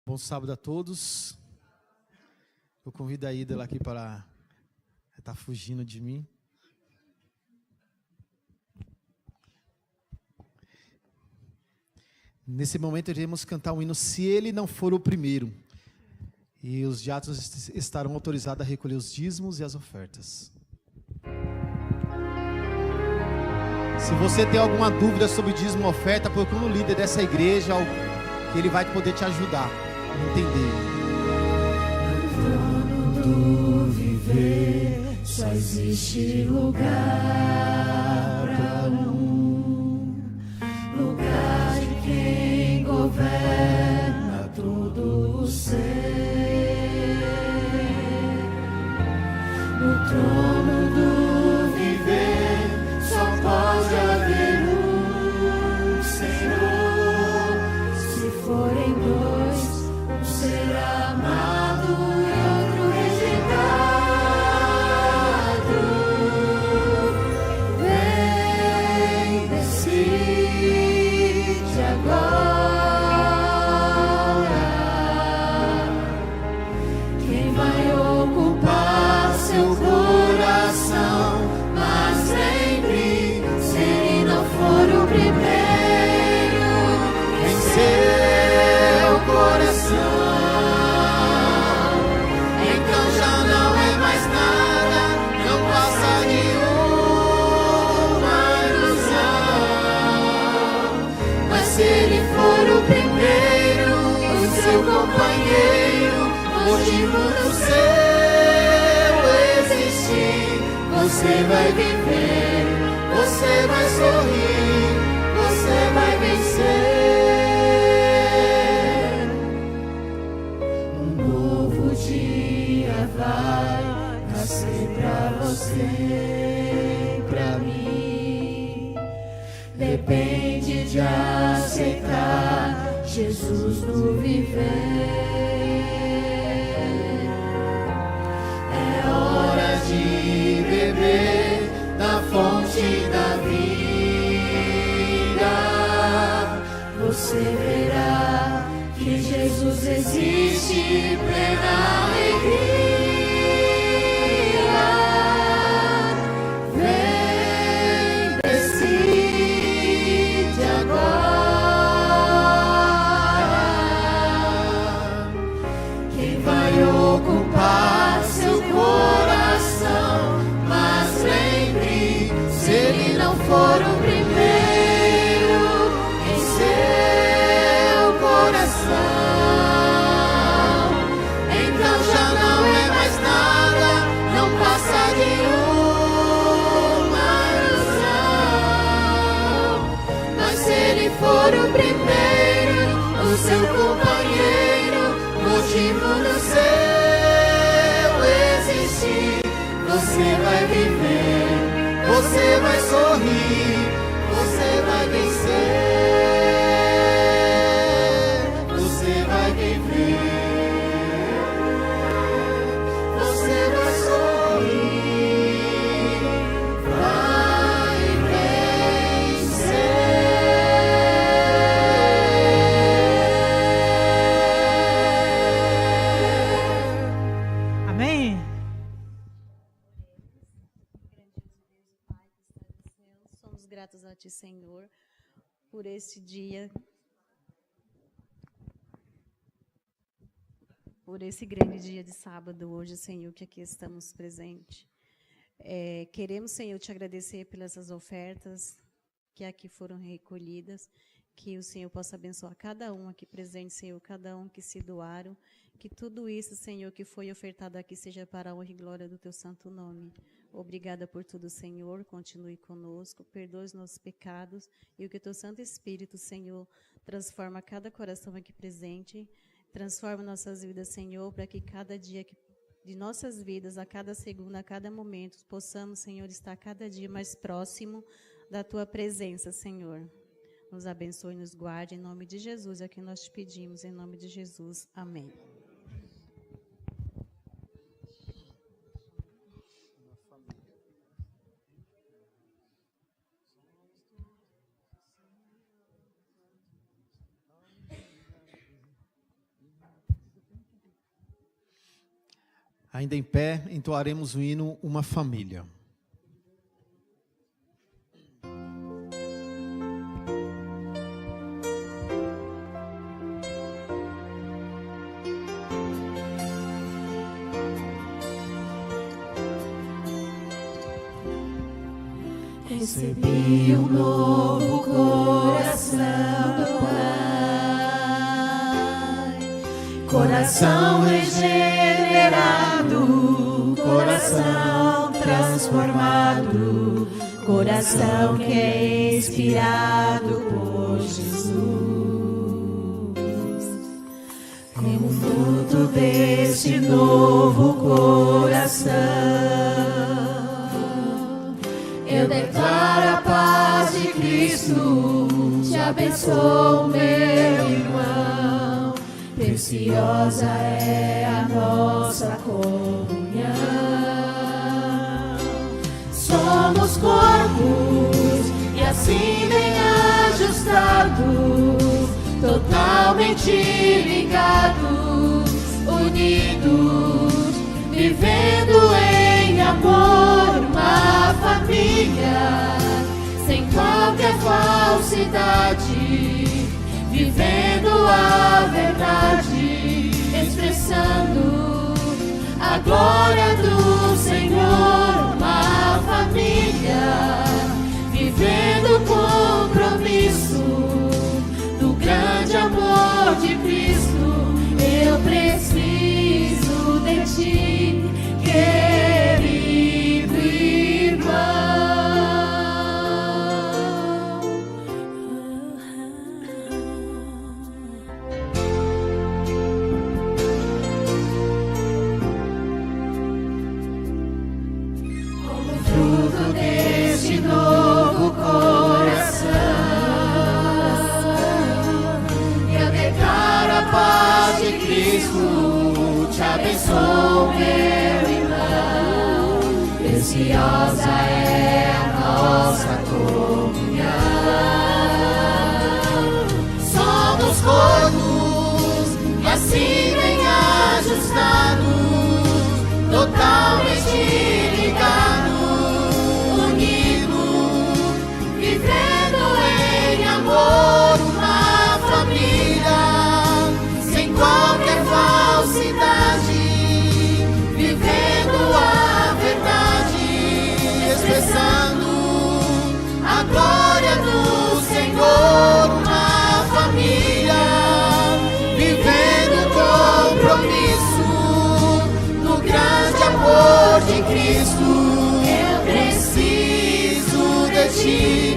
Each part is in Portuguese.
Bom sábado a todos. Eu convido a Ida aqui para... Está fugindo de mim. Nesse momento iremos cantar um hino, Se Ele Não For o Primeiro. E os diáconos estarão autorizados a recolher os dízimos e as ofertas. Se você tem alguma dúvida sobre dízimo ou oferta, procure o líder dessa igreja, que ele vai poder te ajudar a entender. No trono do viver só existe lugar para lugar de quem governa todo o ser. No trono do viver só pode haver Senhor. Se forem dois, um será amado e outro rejeitado. Vem, decide agora quem vai ocupar seu coração. Mas lembre, se ele não for o primeiro em seu coração, então já não é mais nada, não passa de uma ilusão. Mas se ele for o primeiro, o seu companheiro, motivo do seu existir, você vai viver, você vai sorrir, você vai vencer. Um novo dia vai nascer pra você, pra mim. Depende de aceitar Jesus no viver. É hora de beber da fonte da vida. Você verá que Jesus existe, plena alegria. Vem, decide agora quem vai ocupar seu coração. Mas lembre, se ele não for o primeiro em seu coração, então já não é mais nada, não passa de uma ilusão. Mas se ele for o primeiro, o seu companheiro, motivo do seu existir, você vai viver, você vai sorrir, você vai vencer, você vai viver, você vai sorrir, vai vencer. Amém? Somos gratos a Ti, Senhor, por esse dia, por esse grande dia de sábado hoje, Senhor, que aqui estamos presentes. Queremos, Senhor, Te agradecer pelas ofertas que aqui foram recolhidas, que o Senhor possa abençoar cada um aqui presente, Senhor, cada um que se doaram, que tudo isso, Senhor, que foi ofertado aqui seja para a honra e glória do Teu santo nome. Obrigada por tudo, Senhor, continue conosco, perdoe os nossos pecados e o que o Teu Santo Espírito, Senhor, transforma cada coração aqui presente, transforma nossas vidas, Senhor, para que cada dia de nossas vidas, a cada segundo, a cada momento, possamos, Senhor, estar cada dia mais próximo da Tua presença, Senhor. Nos abençoe e nos guarde, em nome de Jesus, é o que nós te pedimos, em nome de Jesus. Amém. Ainda em pé, entoaremos o hino Uma Família. Recebi um novo coração do Pai, coração regenerado, coração transformado, coração que é inspirado por Jesus. Como fruto deste novo coração, eu declaro a paz de Cristo, te abençoo, meu irmão. Preciosa é a nossa comunhão. Somos corpos e assim bem ajustados, totalmente ligados, unidos, vivendo em amor, uma família, sem qualquer falsidade, vivendo a verdade, expressando a glória do Senhor, uma família, vivendo o compromisso do grande amor de Cristo. Eu preciso de ti, querido irmão. Como fruto deste novo coração, eu declaro a paz de Cristo, te abençoo, meu irmão. Preciosa é a nossa comunhão. Somos corpos e assim bem ajustados, totalmente ligados, unidos, vivendo em amor, uma família, sem qualquer falsidade, vivendo a verdade, expressando a glória do Senhor, uma família, vivendo o compromisso do grande amor de Cristo. Eu preciso de ti,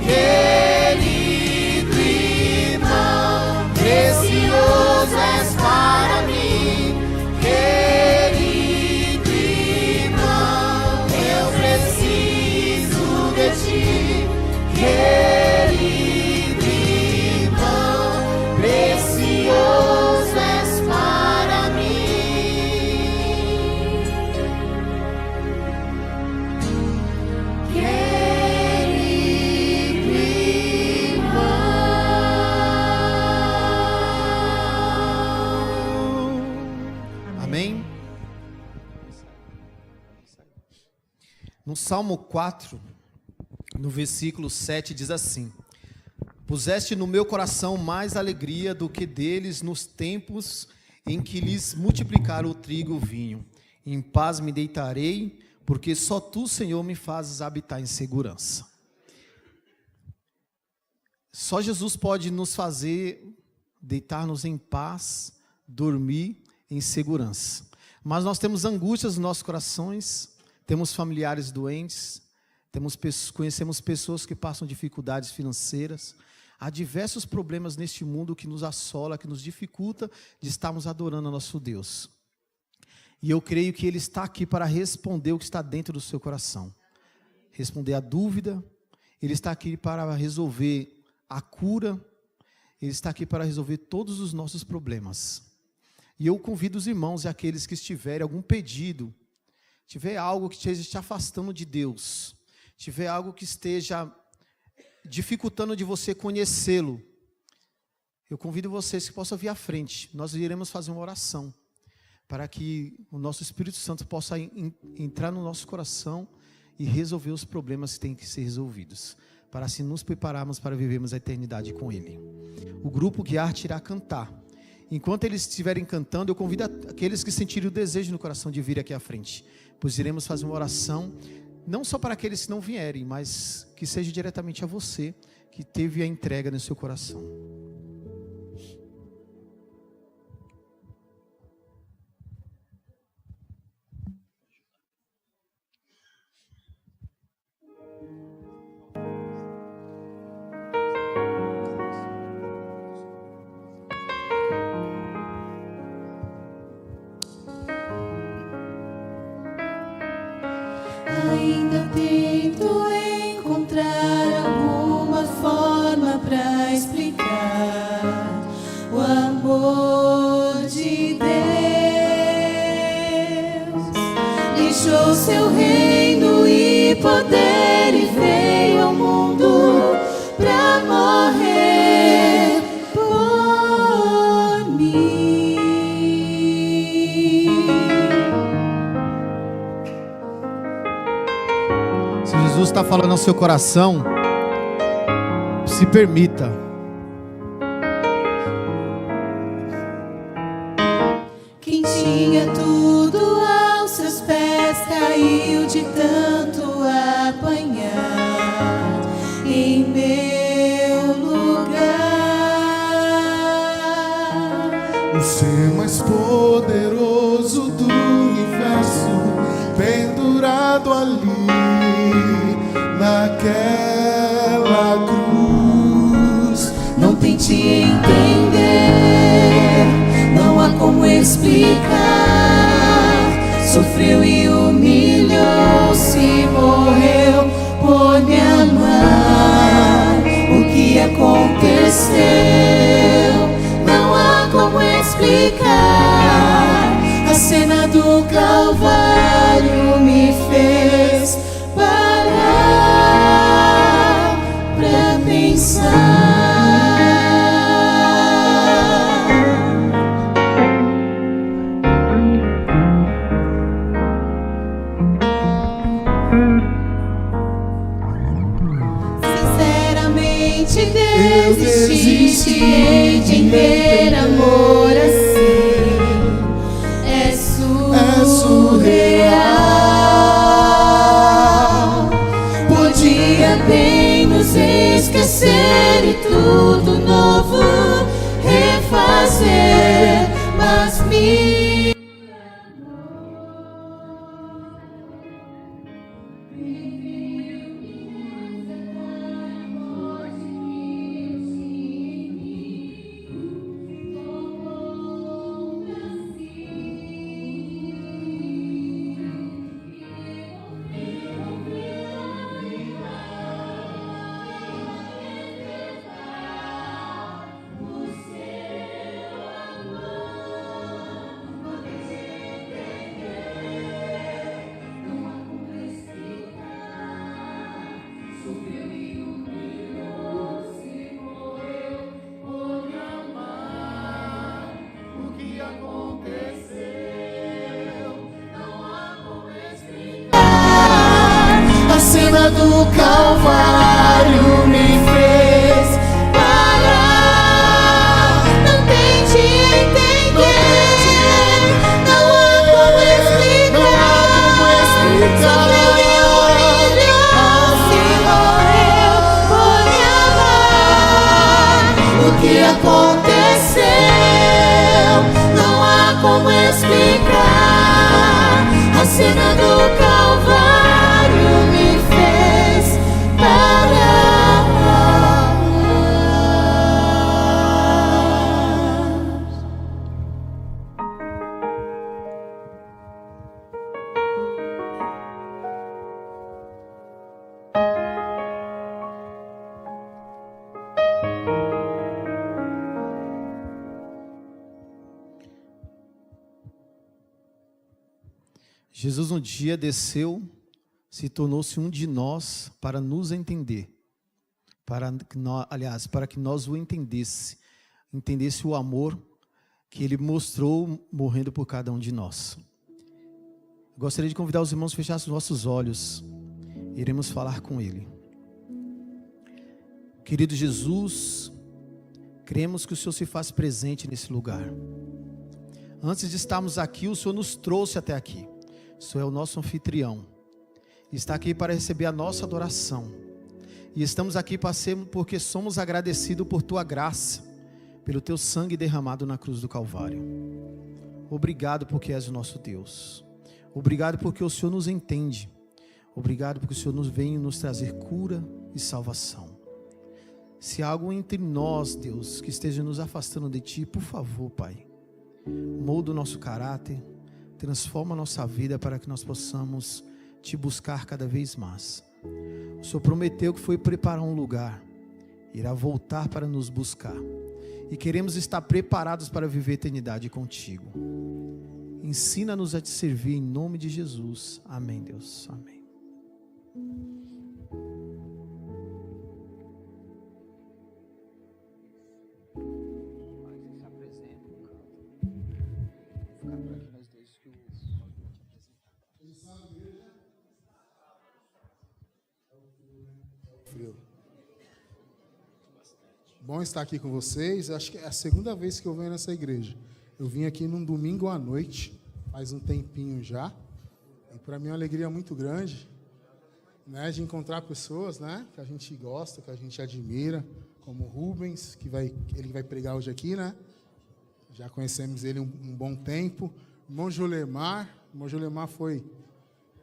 querido irmão, precioso és para mim, querido irmão. Eu preciso de ti, querido irmão, precioso és para mim, querido irmão. Amém? No Salmo 4, no versículo 7, diz assim: Puseste no meu coração mais alegria do que deles nos tempos em que lhes multiplicaram o trigo e o vinho. Em paz me deitarei, porque só tu, Senhor, me fazes habitar em segurança. Só Jesus pode nos fazer deitar-nos em paz, dormir em segurança. Mas nós temos angústias nos nossos corações, temos familiares doentes, conhecemos pessoas que passam dificuldades financeiras. Há diversos problemas neste mundo que nos assola, que nos dificulta de estarmos adorando a nosso Deus. E eu creio que Ele está aqui para responder o que está dentro do seu coração. Responder a dúvida. Ele está aqui para resolver a cura. Ele está aqui para resolver todos os nossos problemas. E eu convido os irmãos e aqueles que estiverem algum pedido, tiver algo que esteja te afastando de Deus, tiver algo que esteja dificultando de você conhecê-lo, eu convido vocês que possam vir à frente. Nós iremos fazer uma oração. para que o nosso Espírito Santo possa entrar no nosso coração e resolver os problemas que têm que ser resolvidos, para assim nos prepararmos para vivermos a eternidade com Ele. O grupo Guiarte irá cantar. Enquanto eles estiverem cantando, eu convido aqueles que sentirem o desejo no coração de vir aqui à frente, pois iremos fazer uma oração, não só para aqueles que não vierem, mas que seja diretamente a você, que teve a entrega no seu coração. Ainda tento encontrar alguma forma para explicar o amor de Deus. Deixou seu reino e poder e veio ao mundo para morrer por mim. Jesus está falando ao seu coração, se permita. Quem tinha tudo aos seus pés caiu de tanto apanhar em meu lugar. O ser mais poderoso do universo pendurado ali naquela cruz. Não tente entender, não há como explicar. Sofreu e humilhou-se, morreu por me amar. O que aconteceu? Não há como explicar. A cena do Calvário me fez parar pra pensar. Sinceramente, Deus existe, hei de entender amor assim. É surreal. Podia bem nos esquecer e tudo novo refazer, mas me a cena do Calvário me fez parar. Não tente entender, não há como explicar. Sofreu e humilhou-se, morreu por me amar. O que aconteceu? Não há como explicar. A cena do Calvário me fez parar. Jesus um dia desceu, se tornou-se um de nós para nos entender, para que nós o entendesse o amor que Ele mostrou morrendo por cada um de nós. Gostaria de convidar os irmãos a fechar os nossos olhos. Iremos falar com Ele. Querido Jesus, cremos que o Senhor se faz presente nesse lugar. Antes de estarmos aqui, o Senhor nos trouxe até aqui. O Senhor é o nosso anfitrião. Está aqui para receber a nossa adoração. E estamos aqui porque somos agradecidos por Tua graça, pelo Teu sangue derramado na cruz do Calvário. Obrigado porque és o nosso Deus. Obrigado porque o Senhor nos entende. Obrigado porque o Senhor vem nos trazer cura e salvação. Se há algo entre nós, Deus, que esteja nos afastando de Ti, por favor, Pai, molda o nosso caráter, transforma a nossa vida para que nós possamos Te buscar cada vez mais. O Senhor prometeu que foi preparar um lugar, irá voltar para nos buscar. E queremos estar preparados para viver a eternidade contigo. Ensina-nos a Te servir em nome de Jesus. Amém, Deus. Amém. Bom estar aqui com vocês. Acho que é a segunda vez que eu venho nessa igreja. Eu vim aqui num domingo à noite, faz um tempinho já. E para mim é uma alegria muito grande, né, de encontrar pessoas, né, que a gente gosta, que a gente admira, como o Rubens, ele vai pregar hoje aqui, né? Já conhecemos ele um bom tempo. O irmão Julemar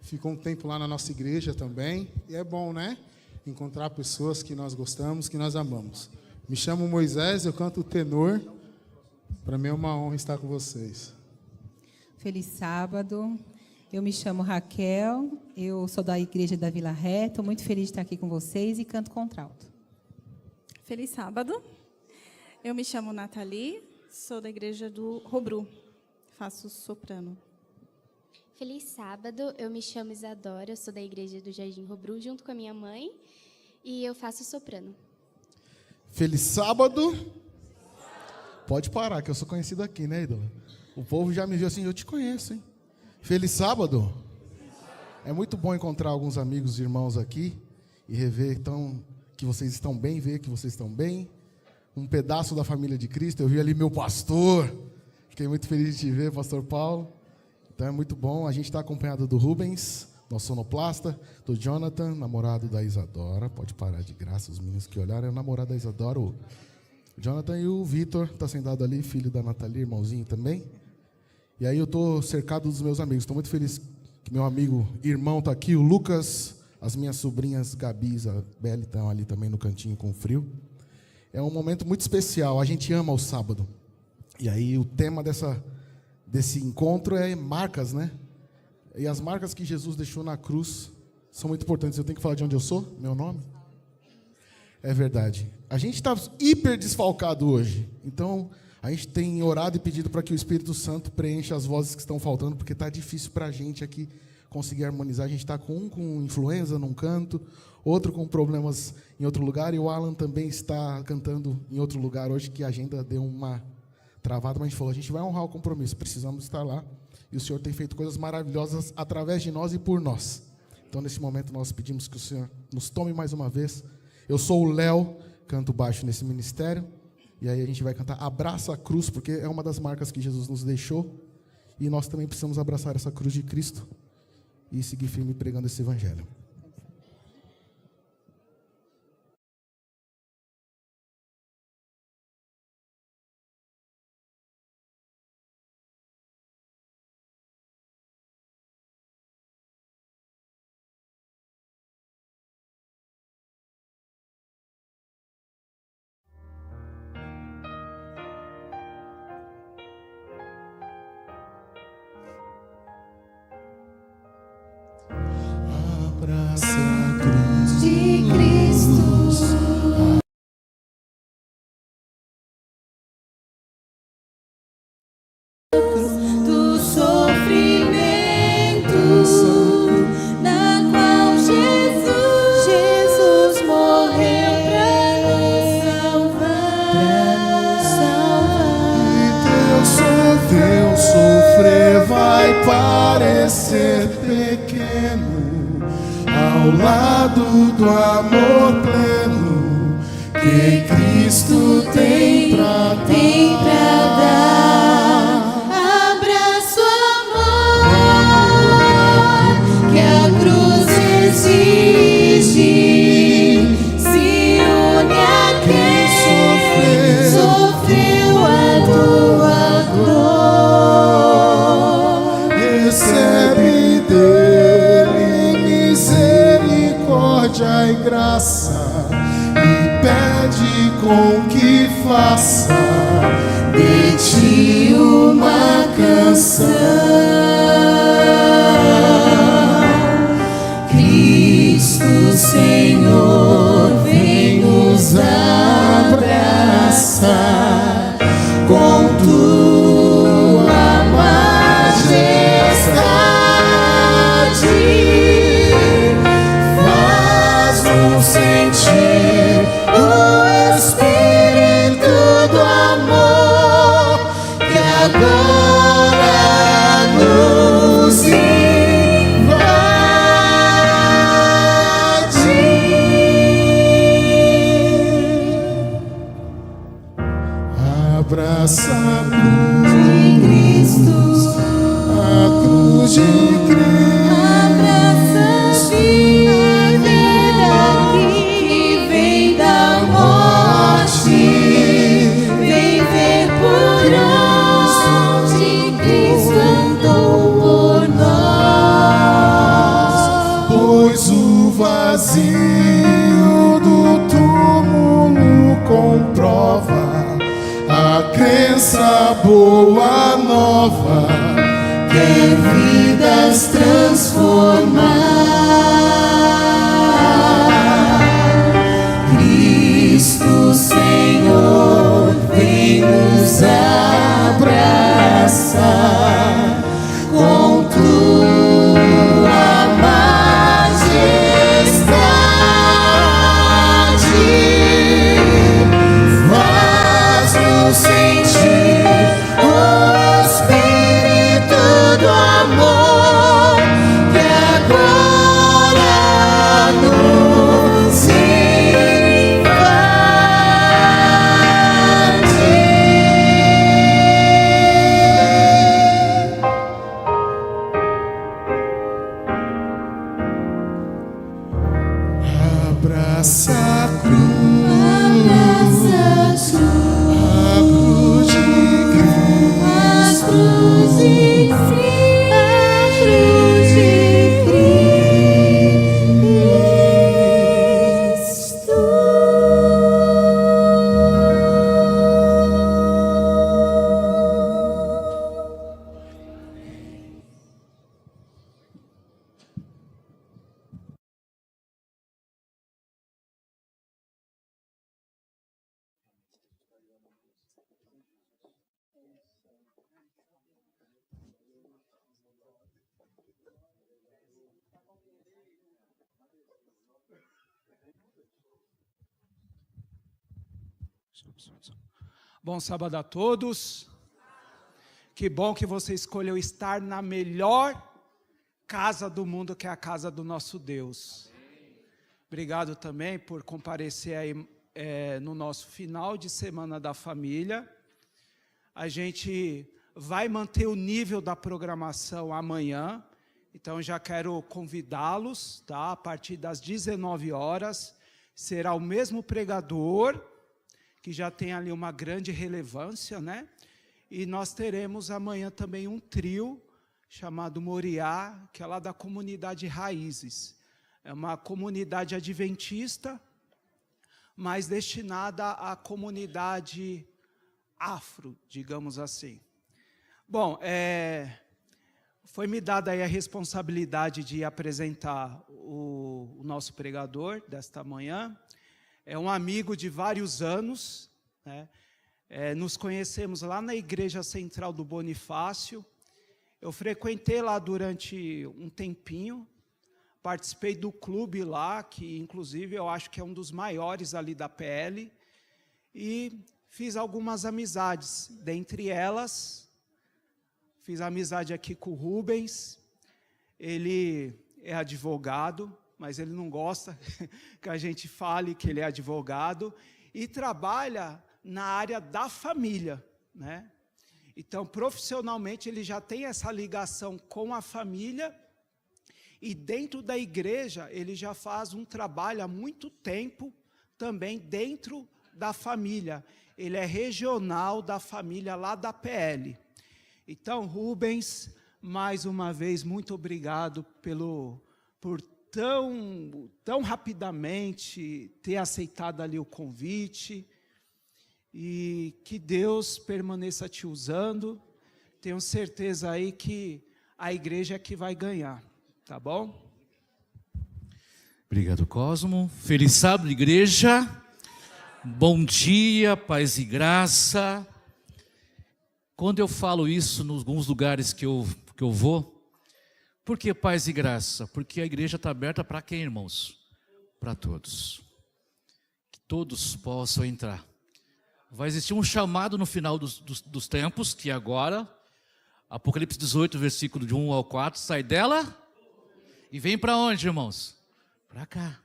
ficou um tempo lá na nossa igreja também. E é bom, né? Encontrar pessoas que nós gostamos, que nós amamos. Me chamo Moisés, eu canto tenor. Para mim é uma honra estar com vocês. Feliz sábado. Eu me chamo Raquel, eu sou da igreja da Vila Ré. Estou muito feliz de estar aqui com vocês e canto contralto. Feliz sábado. Eu me chamo Nathalie, sou da igreja do Robru. Faço soprano. Feliz sábado. Eu me chamo Isadora, eu sou da igreja do Jardim Robru, junto com a minha mãe, e eu faço soprano. Feliz sábado. Pode parar, que eu sou conhecido aqui, né, Idola? O povo já me viu assim, eu te conheço, hein? Feliz sábado. É muito bom encontrar alguns amigos e irmãos aqui e rever então, que vocês estão bem, ver que vocês estão bem. Um pedaço da família de Cristo. Eu vi ali meu pastor. Fiquei muito feliz de te ver, pastor Paulo. Então é muito bom. A gente está acompanhado do Rubens, nosso sonoplasta, do Jonathan, namorado da Isadora. Pode parar de graça, os meninos que olharam, é o namorado da Isadora, o Jonathan, e o Vitor, está sentado ali, filho da Nathalie, irmãozinho também. E aí eu estou cercado dos meus amigos. Estou muito feliz que meu amigo, irmão está aqui, o Lucas, as minhas sobrinhas Gabi e Isabelle estão ali também no cantinho com frio. É um momento muito especial, a gente ama o sábado. E aí o tema desse encontro é marcas, né? E as marcas que Jesus deixou na cruz são muito importantes. Eu tenho que falar de onde eu sou? Meu nome? É verdade. A gente está hiper desfalcado hoje. Então, a gente tem orado e pedido para que o Espírito Santo preencha as vozes que estão faltando, porque está difícil para a gente aqui conseguir harmonizar. A gente está com influenza num canto, outro com problemas em outro lugar, e o Alan também está cantando em outro lugar hoje, que a agenda deu uma travada, mas a gente falou, a gente vai honrar o compromisso, precisamos estar lá. E o Senhor tem feito coisas maravilhosas através de nós e por nós. Então, nesse momento, nós pedimos que o Senhor nos tome mais uma vez. Eu sou o Léo, canto baixo nesse ministério. E aí a gente vai cantar Abraça a Cruz, porque é uma das marcas que Jesus nos deixou. E nós também precisamos abraçar essa cruz de Cristo e seguir firme pregando esse evangelho. Abraça a cruz de Cristo. Do sofrimento na qual Jesus morreu para nos salvar. E Deus sofrer vai parecer pequeno ao lado do amor pleno que Cristo tem pra dar. Abra sua mão, que a cruz exige. Se une a quem sofreu a tua dor. Recebe dele misericórdia e graça e pede com que faça de ti uma canção. Cristo Senhor vem nos abraçar com tua majestade. Faz-nos sentir o Espírito do amor que agora nos invade. Abraça a cruz de Cristo, a cruz de Cristo. Abraça-te, vida que vem da morte, vem ver por onde Cristo andou por nós. Pois o vazio do túmulo comprova a crença boa nova quer vidas transformar. Cristo Senhor vem nos abraçar com tua majestade. Faz-nos sentir o Espírito do amor que agora nos invade. Abraça a cruz, a cruz de Cristo. Bom sábado a todos. Que bom que você escolheu estar na melhor casa do mundo, que é a casa do nosso Deus. Obrigado também por comparecer aí no nosso final de semana da família. A gente vai manter o nível da programação amanhã, então já quero convidá-los, tá? A partir das 19 horas, será o mesmo pregador, que já tem ali uma grande relevância, né? E nós teremos amanhã também um trio chamado Moriá, que é lá da comunidade Raízes. É uma comunidade adventista, mas destinada à comunidade afro, digamos assim. Bom, foi me dada aí a responsabilidade de apresentar o nosso pregador desta manhã. É um amigo de vários anos, né? Nos conhecemos lá na Igreja Central do Bonifácio. Eu frequentei lá durante um tempinho, participei do clube lá, que inclusive eu acho que é um dos maiores ali da PL, e fiz algumas amizades, dentre elas, fiz amizade aqui com o Rubens. Ele é advogado, mas ele não gosta que a gente fale que ele é advogado, e trabalha na área da família, né? Então, profissionalmente, ele já tem essa ligação com a família, e dentro da igreja, ele já faz um trabalho há muito tempo, também dentro da família. Ele é regional da família lá da PL. Então, Rubens, mais uma vez, muito obrigado por tão rapidamente ter aceitado ali o convite, e que Deus permaneça te usando. Tenho certeza aí que a igreja é que vai ganhar, tá bom? Obrigado, Cosmo. Feliz sábado, igreja. Bom dia, paz e graça. Quando eu falo isso em alguns lugares que eu vou, por que paz e graça? Porque a igreja está aberta para quem, irmãos? Para todos. Que todos possam entrar. Vai existir um chamado no final dos tempos, que agora, Apocalipse 18, versículo de 1 ao 4, sai dela e vem para onde, irmãos? Para cá.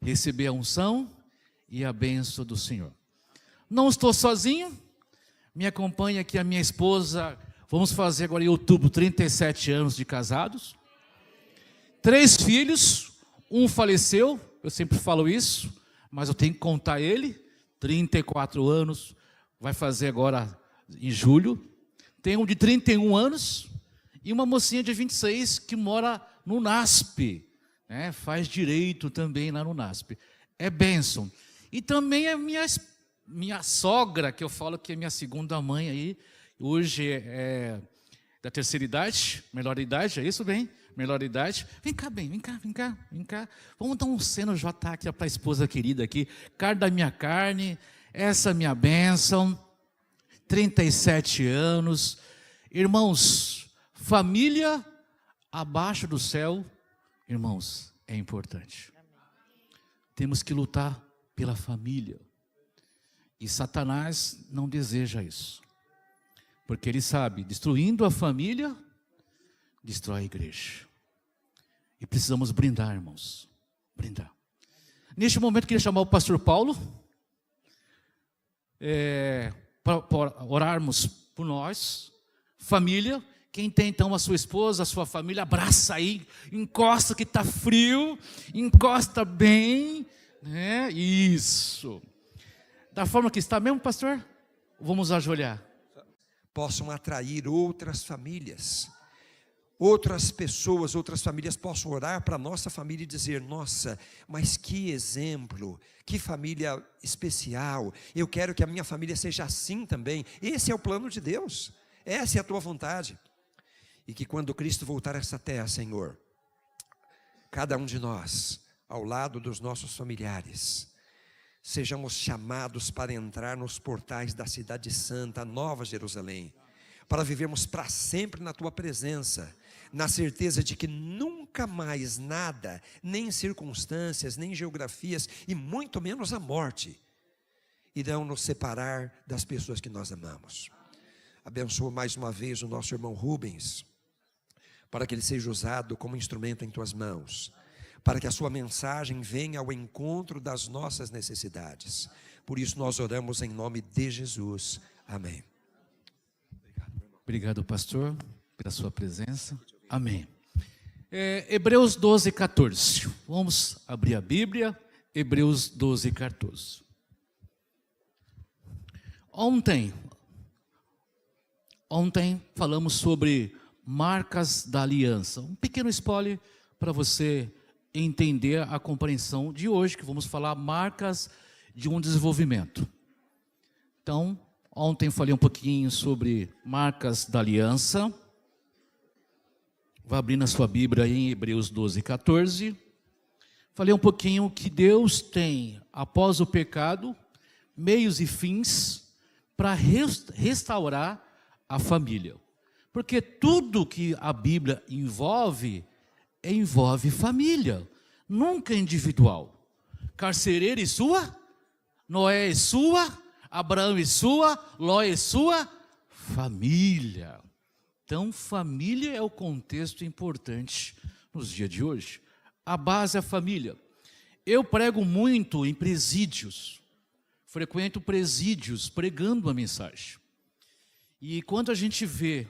Receber a unção e a bênção do Senhor. Não estou sozinho, me acompanha aqui a minha esposa. Vamos fazer agora em outubro 37 anos de casados. 3 filhos, um faleceu, eu sempre falo isso, mas eu tenho que contar ele. 34 anos, vai fazer agora em julho. Tem um de 31 anos e uma mocinha de 26 que mora no NASP, né? Faz direito também lá no NASP. É bênção. E também a minha sogra, que eu falo que é minha segunda mãe aí, hoje é da terceira idade, melhor idade, é isso, bem? Melhor idade. Vem cá, bem, vem cá. Vamos dar um seno já tá aqui para a esposa querida aqui. Carne da minha carne, essa minha bênção. 37 anos. Irmãos, família abaixo do céu, irmãos, é importante. Temos que lutar pela família. E Satanás não deseja isso. Porque ele sabe, destruindo a família, destrói a igreja. E precisamos brindar, irmãos. Brindar. Neste momento, queria chamar o pastor Paulo para orarmos por nós, família. Quem tem então a sua esposa, a sua família, abraça aí, encosta que está frio, encosta bem, né? Isso. Da forma que está mesmo, pastor? Vamos ajoelhar. Possam atrair outras famílias. Outras pessoas, outras famílias possam orar para a nossa família e dizer: nossa, mas que exemplo, que família especial, eu quero que a minha família seja assim também. Esse é o plano de Deus, essa é a tua vontade. E que quando Cristo voltar a essa terra, Senhor, cada um de nós, ao lado dos nossos familiares, sejamos chamados para entrar nos portais da cidade santa, Nova Jerusalém, para vivermos para sempre na tua presença, na certeza de que nunca mais nada, nem circunstâncias, nem geografias, e muito menos a morte, irão nos separar das pessoas que nós amamos. Abençoa mais uma vez o nosso irmão Rubens, para que ele seja usado como instrumento em tuas mãos, para que a sua mensagem venha ao encontro das nossas necessidades. Por isso nós oramos em nome de Jesus. Amém. Obrigado, pastor, pela sua presença. Amém. Hebreus 12, 14. Vamos abrir a Bíblia. Hebreus 12, 14. Ontem falamos sobre marcas da aliança. Um pequeno spoiler para você entender a compreensão de hoje, que vamos falar marcas de um desenvolvimento. Então, ontem falei um pouquinho sobre marcas da aliança. Vai abrir na sua Bíblia aí em Hebreus 12, 14. Falei um pouquinho que Deus tem, após o pecado, meios e fins para restaurar a família. Porque tudo que a Bíblia envolve família, nunca individual. Carcereiro e sua, Noé e sua, Abraão e sua, Ló e sua família. Então, família é o contexto importante nos dias de hoje. A base é a família. Eu prego muito em presídios, frequento presídios pregando a mensagem. E quando a gente vê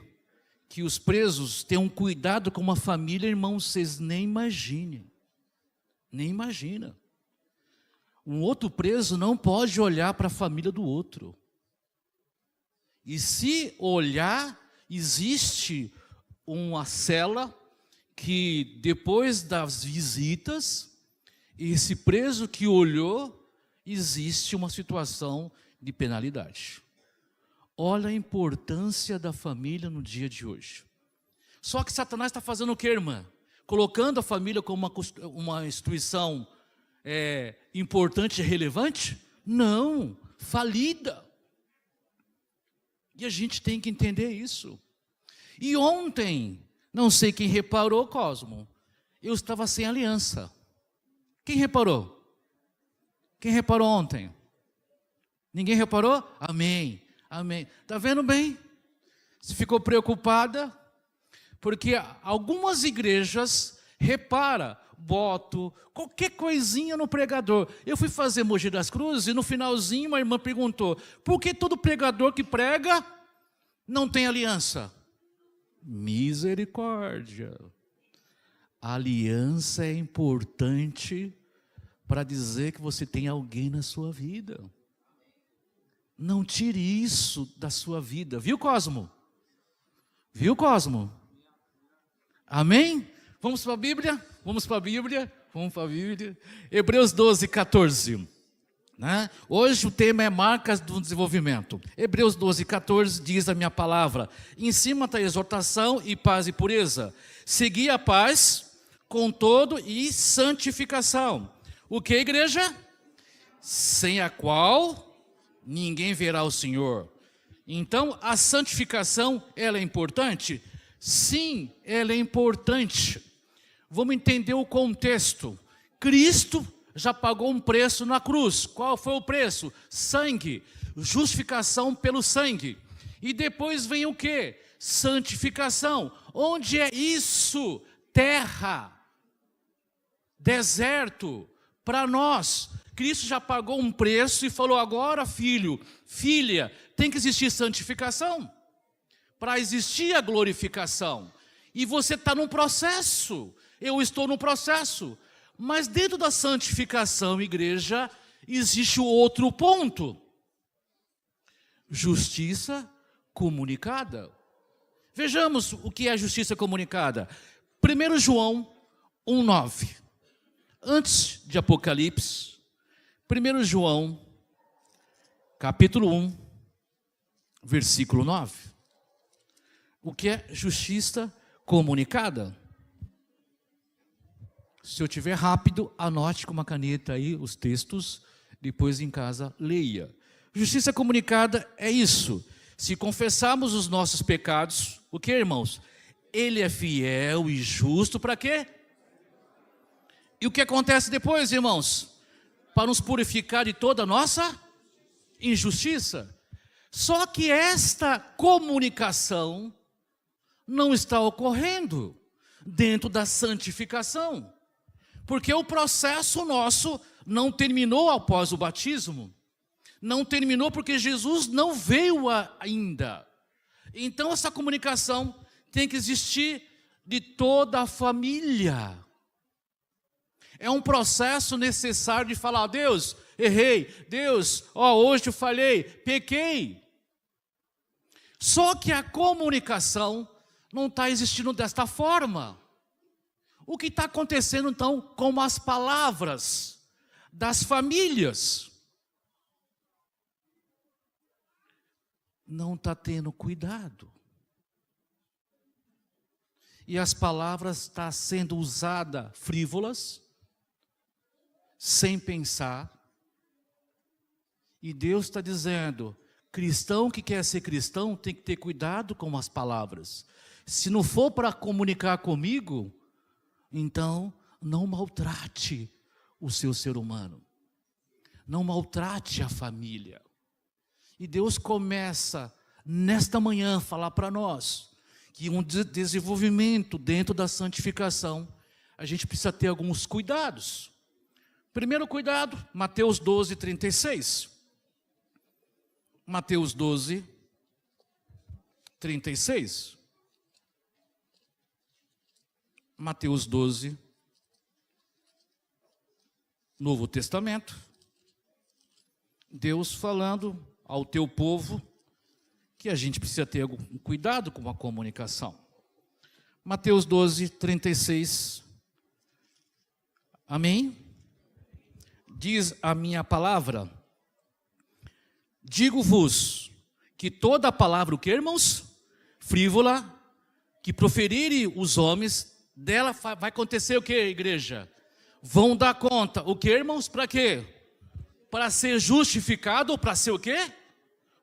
que os presos têm um cuidado com uma família, irmãos, vocês nem imaginem. Nem imagina. Um outro preso não pode olhar para a família do outro. E se olhar, existe uma cela que depois das visitas, esse preso que olhou, existe uma situação de penalidade. Olha a importância da família no dia de hoje. Só que Satanás está fazendo o quê, irmã? Colocando a família como uma instituição importante e relevante? Não, falida. E a gente tem que entender isso. E ontem, não sei quem reparou, Cosmo, eu estava sem aliança. Quem reparou? Quem reparou ontem? Ninguém reparou? Amém. Amém. Está vendo bem? Você ficou preocupada? Porque algumas igrejas repara, voto, qualquer coisinha no pregador. Eu fui fazer Mogi das Cruzes e no finalzinho uma irmã perguntou: por que todo pregador que prega não tem aliança? Misericórdia. A aliança é importante para dizer que você tem alguém na sua vida. Não tire isso da sua vida. Viu, Cosmo? Viu, Cosmo? Amém? Vamos para a Bíblia? Vamos para a Bíblia? Vamos para a Bíblia. Hebreus 12, 14. Né? Hoje o tema é marcas do desenvolvimento. Hebreus 12, 14 diz a minha palavra: em cima da exortação e paz e pureza, segui a paz com todo e santificação. O que, igreja? Sem a qual ninguém verá o Senhor. Então, a santificação, ela é importante? Sim, ela é importante. Vamos entender o contexto. Cristo já pagou um preço na cruz. Qual foi o preço? Sangue. Justificação pelo sangue. E depois vem o quê? Santificação. Onde é isso? Terra. Deserto. Para nós. Cristo já pagou um preço e falou: agora, filho, filha, tem que existir santificação para existir a glorificação. E você está num processo, eu estou num processo. Mas dentro da santificação, igreja, existe o outro ponto: justiça comunicada. Vejamos o que é justiça comunicada. 1 João 1,9. Antes de Apocalipse, 1 João, capítulo 1, versículo 9. O que é justiça comunicada? Se eu tiver rápido, anote com uma caneta aí os textos, depois em casa leia. Justiça comunicada é isso: se confessarmos os nossos pecados, o que, irmãos? Ele é fiel e justo para quê? E o que acontece depois, irmãos? Para nos purificar de toda a nossa injustiça. Só que esta comunicação não está ocorrendo dentro da santificação. Porque o processo nosso não terminou após o batismo. Não terminou porque Jesus não veio ainda. Então essa comunicação tem que existir de toda a família. É um processo necessário de falar: Deus, errei. Deus, hoje eu falhei, pequei. Só que a comunicação não está existindo desta forma. O que está acontecendo então com as palavras das famílias? Não está tendo cuidado. E as palavras estão sendo usadas frívolas, sem pensar. E Deus está dizendo: cristão que quer ser cristão tem que ter cuidado com as palavras. Se não for para comunicar comigo, então não maltrate o seu ser humano. Não maltrate a família. E Deus começa nesta manhã a falar para nós que um desenvolvimento dentro da santificação, a gente precisa ter alguns cuidados. Primeiro cuidado, Mateus 12, 36. Mateus 12, 36. Mateus 12, Novo Testamento. Deus falando ao teu povo que a gente precisa ter algum cuidado com a comunicação. Mateus 12, 36. Amém? Diz a minha palavra: digo-vos que toda palavra, o que, irmãos? Frívola, que proferirem os homens, dela vai acontecer o que, igreja? Vão dar conta. O que, irmãos? Para quê? Para ser justificado ou para ser o quê?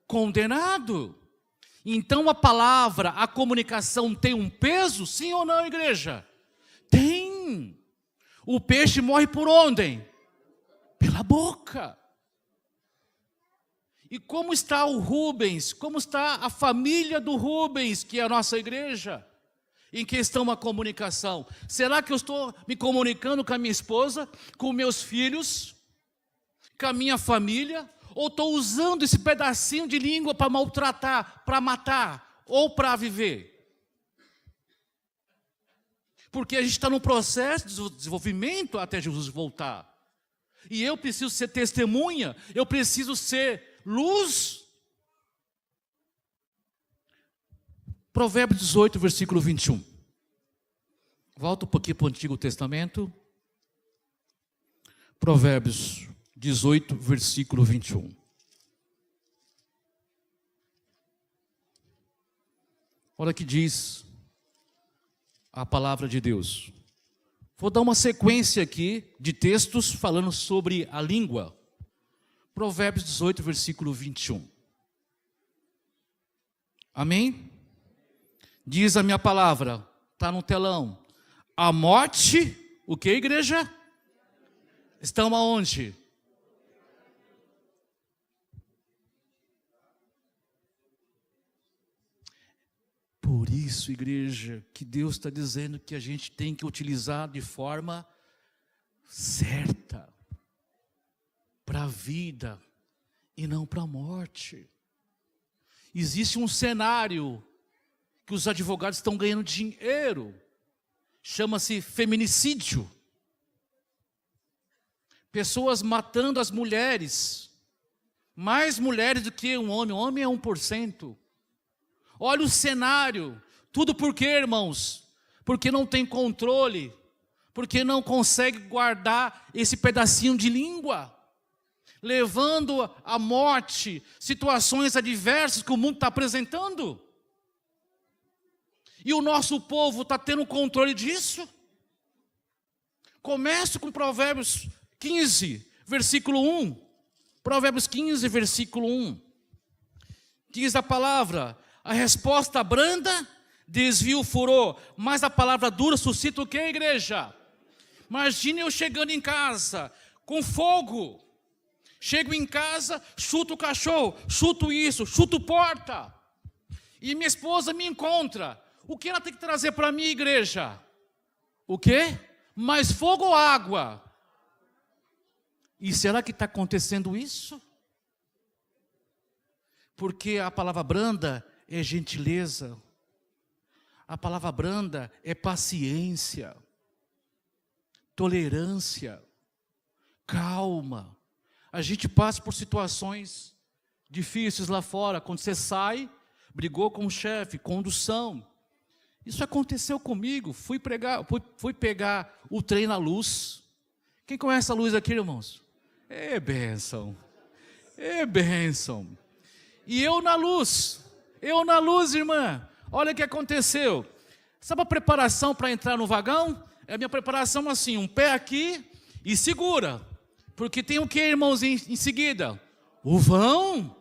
Condenado. Então a palavra, a comunicação tem um peso? Sim ou não, igreja? Tem. O peixe morre por onde? Pela boca. E como está o Rubens? Como está a família do Rubens, que é a nossa igreja? Em questão a comunicação. Será que eu estou me comunicando com a minha esposa, com meus filhos, com a minha família? Ou estou usando esse pedacinho de língua para maltratar, para matar ou para viver? Porque a gente está num processo de desenvolvimento até Jesus voltar. E eu preciso ser testemunha, eu preciso ser luz. Provérbios 18, versículo 21. Volta um pouquinho para o Antigo Testamento. Provérbios 18, versículo 21. Olha o que diz a palavra de Deus. Vou dar uma sequência aqui de textos falando sobre a língua. Provérbios 18, versículo 21. Amém? Diz a minha palavra, está no telão. A morte, o que, igreja? Estão aonde? Por isso, igreja, que Deus está dizendo que a gente tem que utilizar de forma certa, para a vida e não para a morte. Existe um cenário que os advogados estão ganhando dinheiro, chama-se feminicídio. Pessoas matando as mulheres, mais mulheres do que um homem é 1%. Olha o cenário, tudo por quê, irmãos? Porque não tem controle, porque não consegue guardar esse pedacinho de língua, levando à morte, situações adversas que o mundo está apresentando. E o nosso povo está tendo controle disso? Começo com Provérbios 15, versículo 1. Provérbios 15, versículo 1. Diz a palavra: a resposta branda desvia o furor, mas a palavra dura suscita o que, igreja? Imagine eu chegando em casa com fogo. Chego em casa, chuto o cachorro, chuto isso, chuto porta. E minha esposa me encontra. O que ela tem que trazer para mim, igreja? O quê? Mais fogo ou água? E será que está acontecendo isso? Porque a palavra branda é gentileza. A palavra branda é paciência, tolerância, calma. A gente passa por situações difíceis lá fora. Quando você sai, brigou com o chefe, condução. Isso aconteceu comigo. Fui pegar o trem na Luz. Quem conhece a Luz aqui, irmãos? É bênção. É bênção. E eu na Luz, irmã. Olha o que aconteceu. Sabe a preparação para entrar no vagão? É a minha preparação assim, um pé aqui e segura. Porque tem o que, irmãos, em seguida? O vão.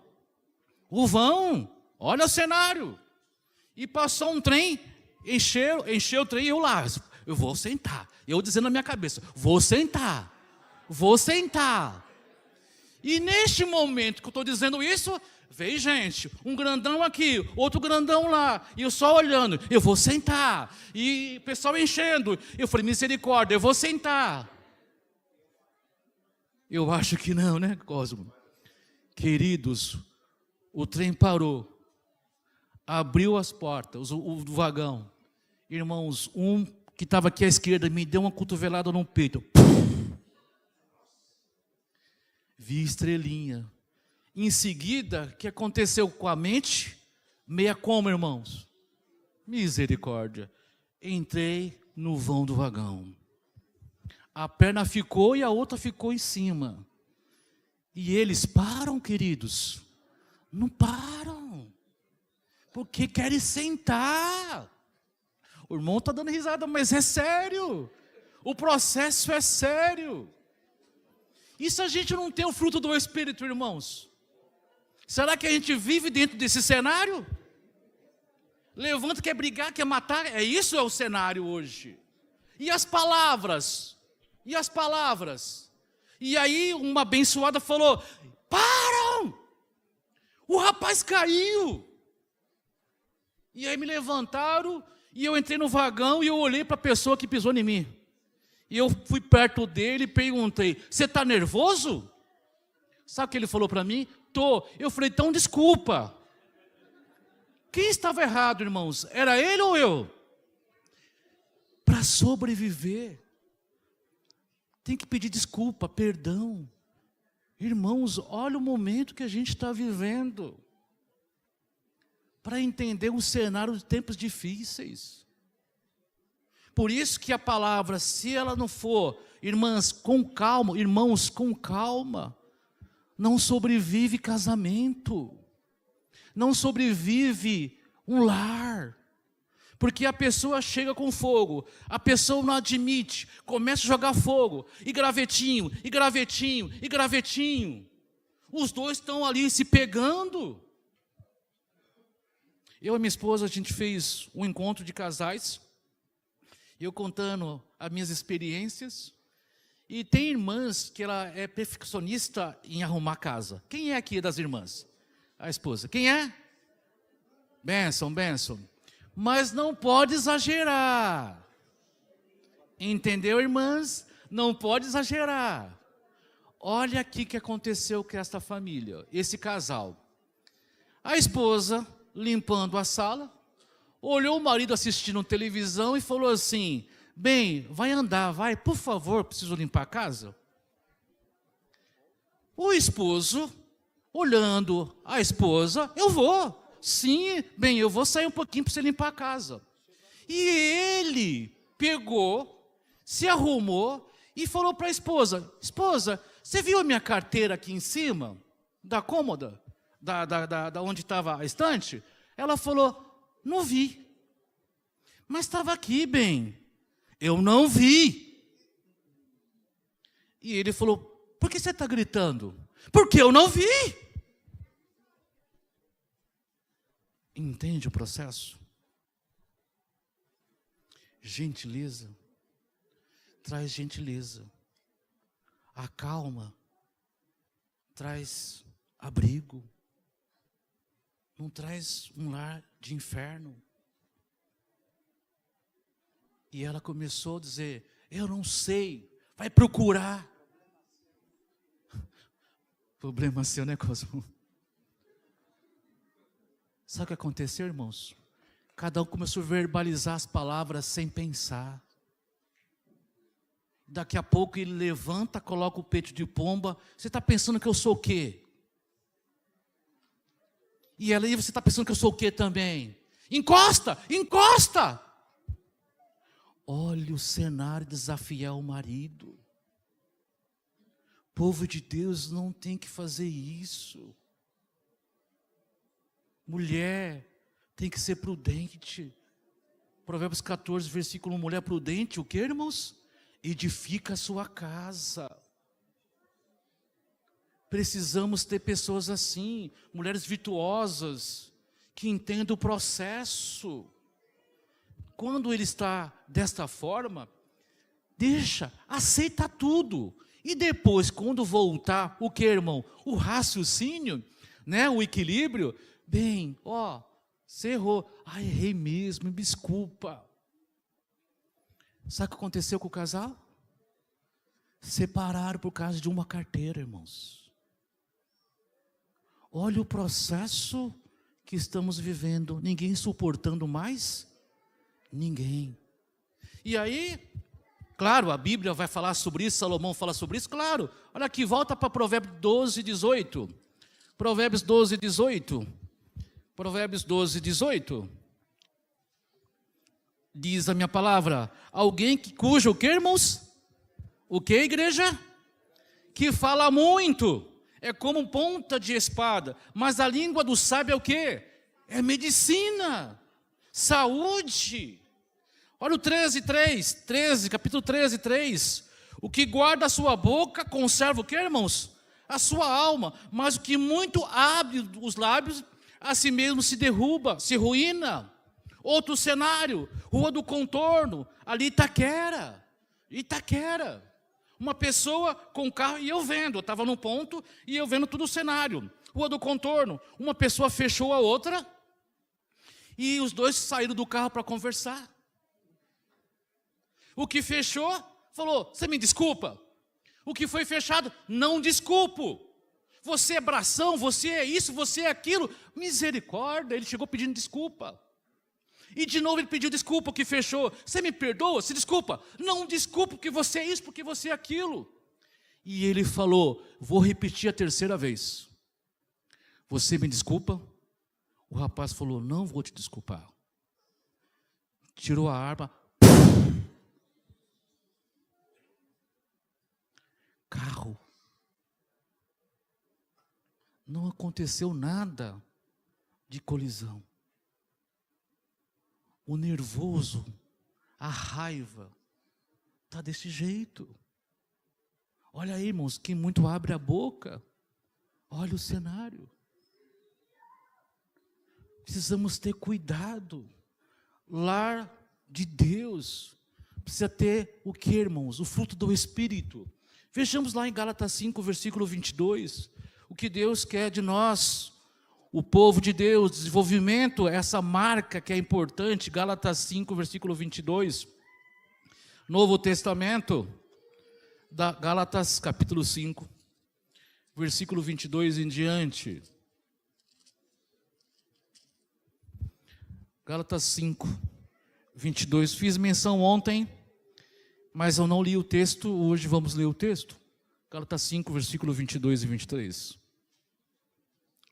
Olha o cenário. E passou um trem, encheu o trem e eu lá. Eu vou sentar. Eu dizendo na minha cabeça, vou sentar. E neste momento que eu estou dizendo isso, veio gente, um grandão aqui, outro grandão lá, e eu só olhando, eu vou sentar, e o pessoal enchendo, eu falei, misericórdia, eu vou sentar. Eu acho que não, né, Cosmo? Queridos, o trem parou, abriu as portas, o vagão. Irmãos, um que estava aqui à esquerda me deu uma cotovelada no peito. Vi estrelinha. Em seguida, o que aconteceu com a mente? Meia como, irmãos? Misericórdia. Entrei no vão do vagão. A perna ficou e a outra ficou em cima. E eles param, queridos. Não param. Porque querem sentar. O irmão está dando risada, mas é sério. O processo é sério. E se a gente não tem o fruto do Espírito, irmãos? Será que a gente vive dentro desse cenário? Levanta, quer brigar, quer matar. Isso é o cenário hoje. E as palavras? E as palavras? E aí uma abençoada falou, param! O rapaz caiu. E aí me levantaram, e eu entrei no vagão, e eu olhei para a pessoa que pisou em mim. E eu fui perto dele e perguntei, você está nervoso? Sabe o que ele falou para mim? Tô. Eu falei, então desculpa. Quem estava errado, irmãos? Era ele ou eu? Para sobreviver, tem que pedir desculpa, perdão. Irmãos, olha o momento que a gente está vivendo. Para entender um cenário de tempos difíceis. Por isso que a palavra, se ela não for, irmãs, com calma, irmãos, com calma, não sobrevive casamento, não sobrevive um lar, porque a pessoa chega com fogo, a pessoa não admite, começa a jogar fogo, e gravetinho, e gravetinho, e gravetinho, os dois estão ali se pegando. Eu e minha esposa, a gente fez um encontro de casais, eu contando as minhas experiências, e tem irmãs que ela é perfeccionista em arrumar casa. Quem é aqui das irmãs? A esposa. Quem é? Benção, benção. Mas não pode exagerar. Entendeu, irmãs? Não pode exagerar. Olha aqui o que aconteceu com esta família, esse casal. A esposa limpando a sala, olhou o marido assistindo televisão e falou assim, bem, vai andar, vai, por favor, preciso limpar a casa. O esposo, olhando a esposa, eu vou, sim, bem, eu vou sair um pouquinho para você limpar a casa. E ele pegou, se arrumou e falou para a esposa, esposa, você viu a minha carteira aqui em cima, da cômoda, da onde estava a estante? Ela falou, não vi. Mas estava aqui, bem. Eu não vi. E ele falou, por que você está gritando? Porque eu não vi. Entende o processo? Gentileza. Traz gentileza. A calma traz abrigo. Não traz um lar de inferno. E ela começou a dizer, eu não sei, vai procurar. Problema seu, né, Cosmo? Sabe o que aconteceu, irmãos? Cada um começou a verbalizar as palavras sem pensar. Daqui a pouco ele levanta, coloca o peito de pomba. Você está pensando que eu sou o quê? E ela, e você está pensando que eu sou o quê também? Encosta, encosta! Olha o cenário desafiar o marido. Povo de Deus não tem que fazer isso. Mulher tem que ser prudente. Provérbios 14, versículo 1, mulher prudente, o que, irmãos? Edifica a sua casa. Precisamos ter pessoas assim, mulheres virtuosas, que entendam o processo. Quando ele está desta forma, deixa, aceita tudo. E depois, quando voltar, o que, irmão? O raciocínio, né? O equilíbrio. Bem, ó, você errou. Ah, errei mesmo, me desculpa. Sabe o que aconteceu com o casal? Separaram por causa de uma carteira, irmãos. Olha o processo que estamos vivendo. Ninguém suportando mais? Ninguém. E aí, claro, a Bíblia vai falar sobre isso, Salomão fala sobre isso, claro. Olha aqui, volta para Provérbios 12, 18. Provérbios 12, 18. Provérbios 12, 18. Diz a minha palavra, alguém cujo, o que, irmãos? O que, igreja? Que fala muito, é como ponta de espada, mas a língua do sábio é o que? É medicina, saúde. Olha o 13, capítulo 13, 3. O que guarda a sua boca conserva o que, irmãos? A sua alma, mas o que muito abre os lábios, a si mesmo se derruba, se ruína. Outro cenário, Rua do Contorno, ali Itaquera. Uma pessoa com carro, e eu vendo, eu estava num ponto, e eu vendo todo o cenário. Rua do Contorno, uma pessoa fechou a outra, e os dois saíram do carro para conversar. O que fechou, falou, você me desculpa. O que foi fechado, não desculpo. Você é bração, você é isso, você é aquilo. Misericórdia, ele chegou pedindo desculpa. E de novo ele pediu desculpa, o que fechou. Você me perdoa? Se desculpa. Não desculpa porque você é isso, porque você é aquilo. E ele falou, vou repetir a terceira vez. Você me desculpa? O rapaz falou, não vou te desculpar. Tirou a arma. Carro. Não aconteceu nada de colisão. O nervoso, a raiva, está desse jeito. Olha aí, irmãos, quem muito abre a boca, olha o cenário. Precisamos ter cuidado. Lar de Deus precisa ter o que, irmãos? O fruto do Espírito. Vejamos lá em Gálatas 5, versículo 22, o que Deus quer de nós. O povo de Deus, desenvolvimento, essa marca que é importante, Gálatas 5, versículo 22. Novo Testamento, Gálatas capítulo 5, versículo 22 em diante. Gálatas 5, 22. Fiz menção ontem, mas eu não li o texto, hoje vamos ler o texto. Gálatas 5, versículo 22 e 23.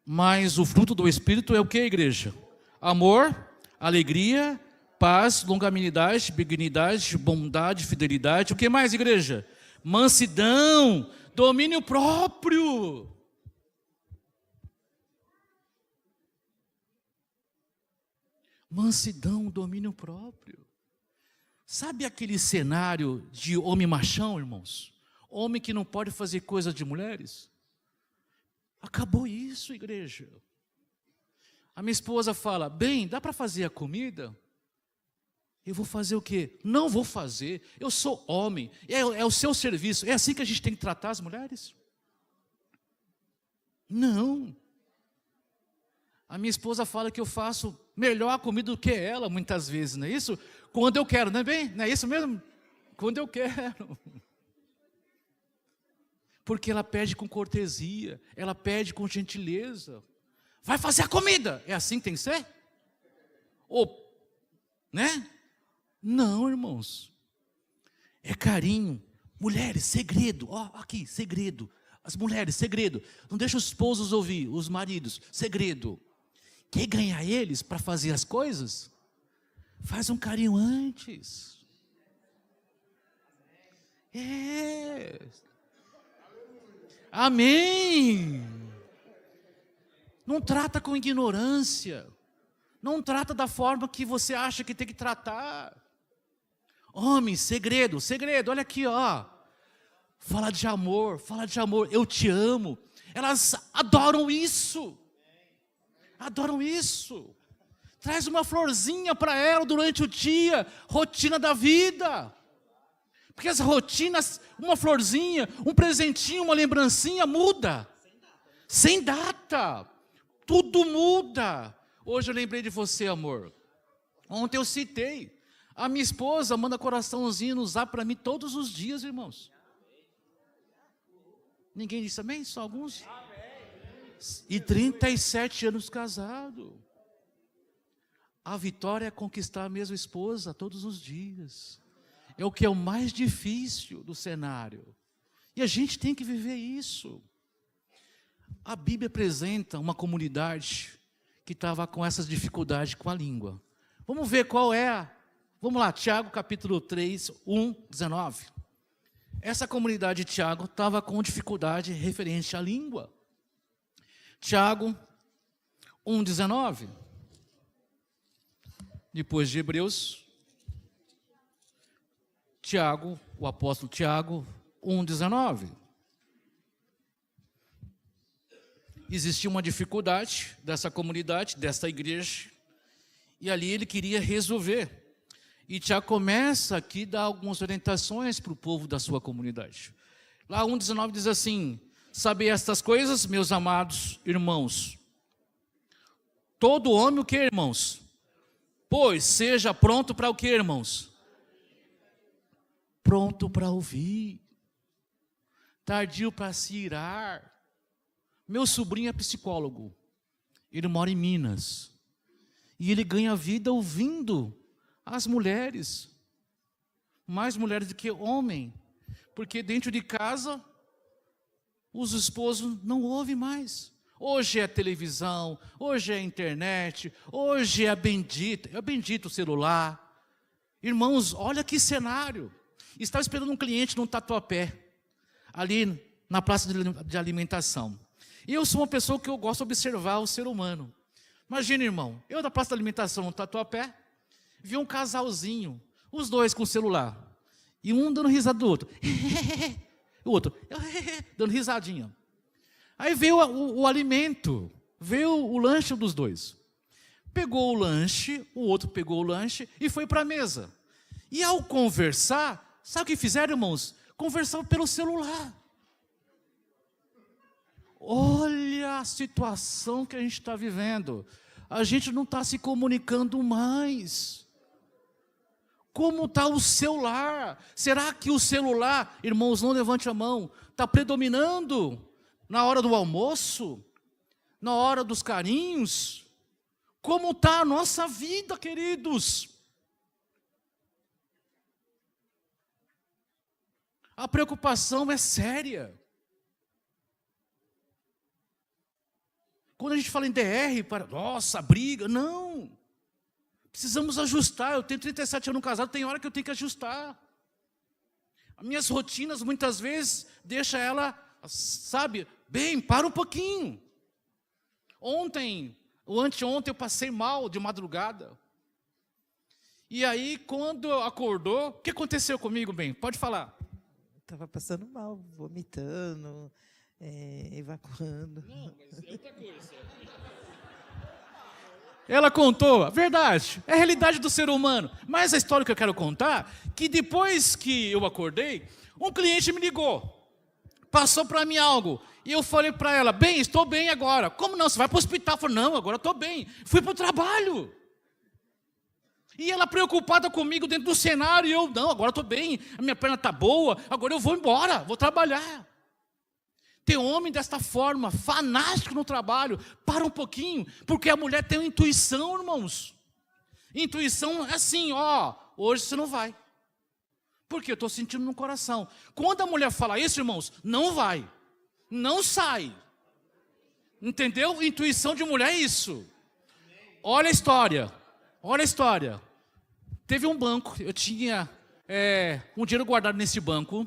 Mas o fruto do Espírito é o que, igreja? Amor, alegria, paz, longanimidade, benignidade, bondade, fidelidade. O que mais, igreja? Mansidão, domínio próprio. Mansidão, domínio próprio. Sabe aquele cenário de homem machão, irmãos? Homem que não pode fazer coisas de mulheres? Acabou isso, igreja. A minha esposa fala, bem, dá para fazer a comida? Eu vou fazer o quê? Não vou fazer, eu sou homem, é o seu serviço. É assim que a gente tem que tratar as mulheres? Não. A minha esposa fala que eu faço melhor a comida do que ela, muitas vezes, não é isso? Quando eu quero, não é bem? Não é isso mesmo? Quando eu quero. Porque ela pede com cortesia, ela pede com gentileza. Vai fazer a comida, é assim que tem que ser? Ou, né? Não, irmãos. É carinho. Mulheres, segredo. Ó, aqui, segredo. As mulheres, segredo. Não deixa os esposos ouvir, os maridos, segredo. Quer ganhar eles para fazer as coisas? Faz um carinho antes. Amém. Não trata com ignorância. Não trata da forma que você acha que tem que tratar. Homem, segredo, olha aqui, ó. Fala de amor, eu te amo. Elas adoram isso. Adoram isso. Traz uma florzinha para ela durante o dia, rotina da vida. Porque as rotinas, uma florzinha, um presentinho, uma lembrancinha, muda. Sem data. Tudo muda. Hoje eu lembrei de você, amor. Ontem eu citei. A minha esposa manda coraçãozinho no zap para mim todos os dias, irmãos. Ninguém disse amém? Só alguns? E 37 anos casado. A vitória é conquistar a mesma esposa todos os dias. É o que é o mais difícil do cenário. E a gente tem que viver isso. A Bíblia apresenta uma comunidade que estava com essas dificuldades com a língua. Vamos ver qual é. Vamos lá, Tiago capítulo 3, 1, 19. Essa comunidade de Tiago estava com dificuldade referente à língua. Tiago 1, 19. Depois de Hebreus, Tiago, o apóstolo Tiago, 1,19. Existia uma dificuldade dessa comunidade, dessa igreja, e ali ele queria resolver. E Tiago começa aqui a dar algumas orientações para o povo da sua comunidade. Lá 1,19 diz assim: sabei estas coisas, meus amados irmãos. Todo homem o que, irmãos? Pois seja pronto para o que, irmãos? Pronto para ouvir, tardio para se irar. Meu sobrinho é psicólogo, ele mora em Minas, e ele ganha vida ouvindo as mulheres, mais mulheres do que homem, porque dentro de casa, os esposos não ouvem mais. Hoje é televisão, hoje é internet, hoje é bendito o celular. Irmãos, olha que cenário. Estava esperando um cliente num Tatuapé, ali na praça de alimentação. E eu sou uma pessoa que eu gosto de observar o ser humano. Imagina, irmão, eu da praça de alimentação no Tatuapé, vi um casalzinho, os dois com o celular, e um dando risada do outro, o outro dando risadinha. Aí veio o alimento, veio o lanche dos dois. Pegou o lanche, o outro pegou o lanche e foi para a mesa. E ao conversar, sabe o que fizeram, irmãos? Conversavam pelo celular. Olha a situação que a gente está vivendo. A gente não está se comunicando mais. Como está o celular? Será que o celular, irmãos, não levante a mão, está predominando na hora do almoço? Na hora dos carinhos? Como está a nossa vida, queridos? A preocupação é séria. Quando a gente fala em DR, nossa, briga, não. Precisamos ajustar. Eu tenho 37 anos casado, tem hora que eu tenho que ajustar. As minhas rotinas, muitas vezes, deixam ela, sabe, bem, para um pouquinho. Ontem, ou anteontem, eu passei mal de madrugada. E aí, quando acordou, o que aconteceu comigo, bem? Pode falar. Estava passando mal, vomitando, evacuando. Não, mas é outra coisa. Ela contou, verdade, é a realidade do ser humano. Mas a história que eu quero contar, que depois que eu acordei, um cliente me ligou, passou para mim algo, e eu falei para ela, bem, estou bem agora. Como não? Você vai para o hospital? Eu falei, não, agora estou bem. Fui para o trabalho. E ela preocupada comigo dentro do cenário, e eu, não, agora estou bem, a minha perna está boa, agora eu vou embora, vou trabalhar. Tem homem desta forma, fanático no trabalho, para um pouquinho, porque a mulher tem uma intuição, irmãos. Intuição é assim, ó, hoje você não vai. Porque eu estou sentindo no coração. Quando a mulher fala isso, irmãos, não vai, não sai. Entendeu? Intuição de mulher é isso. Olha a história. Olha a história. Teve um banco, eu tinha um dinheiro guardado nesse banco.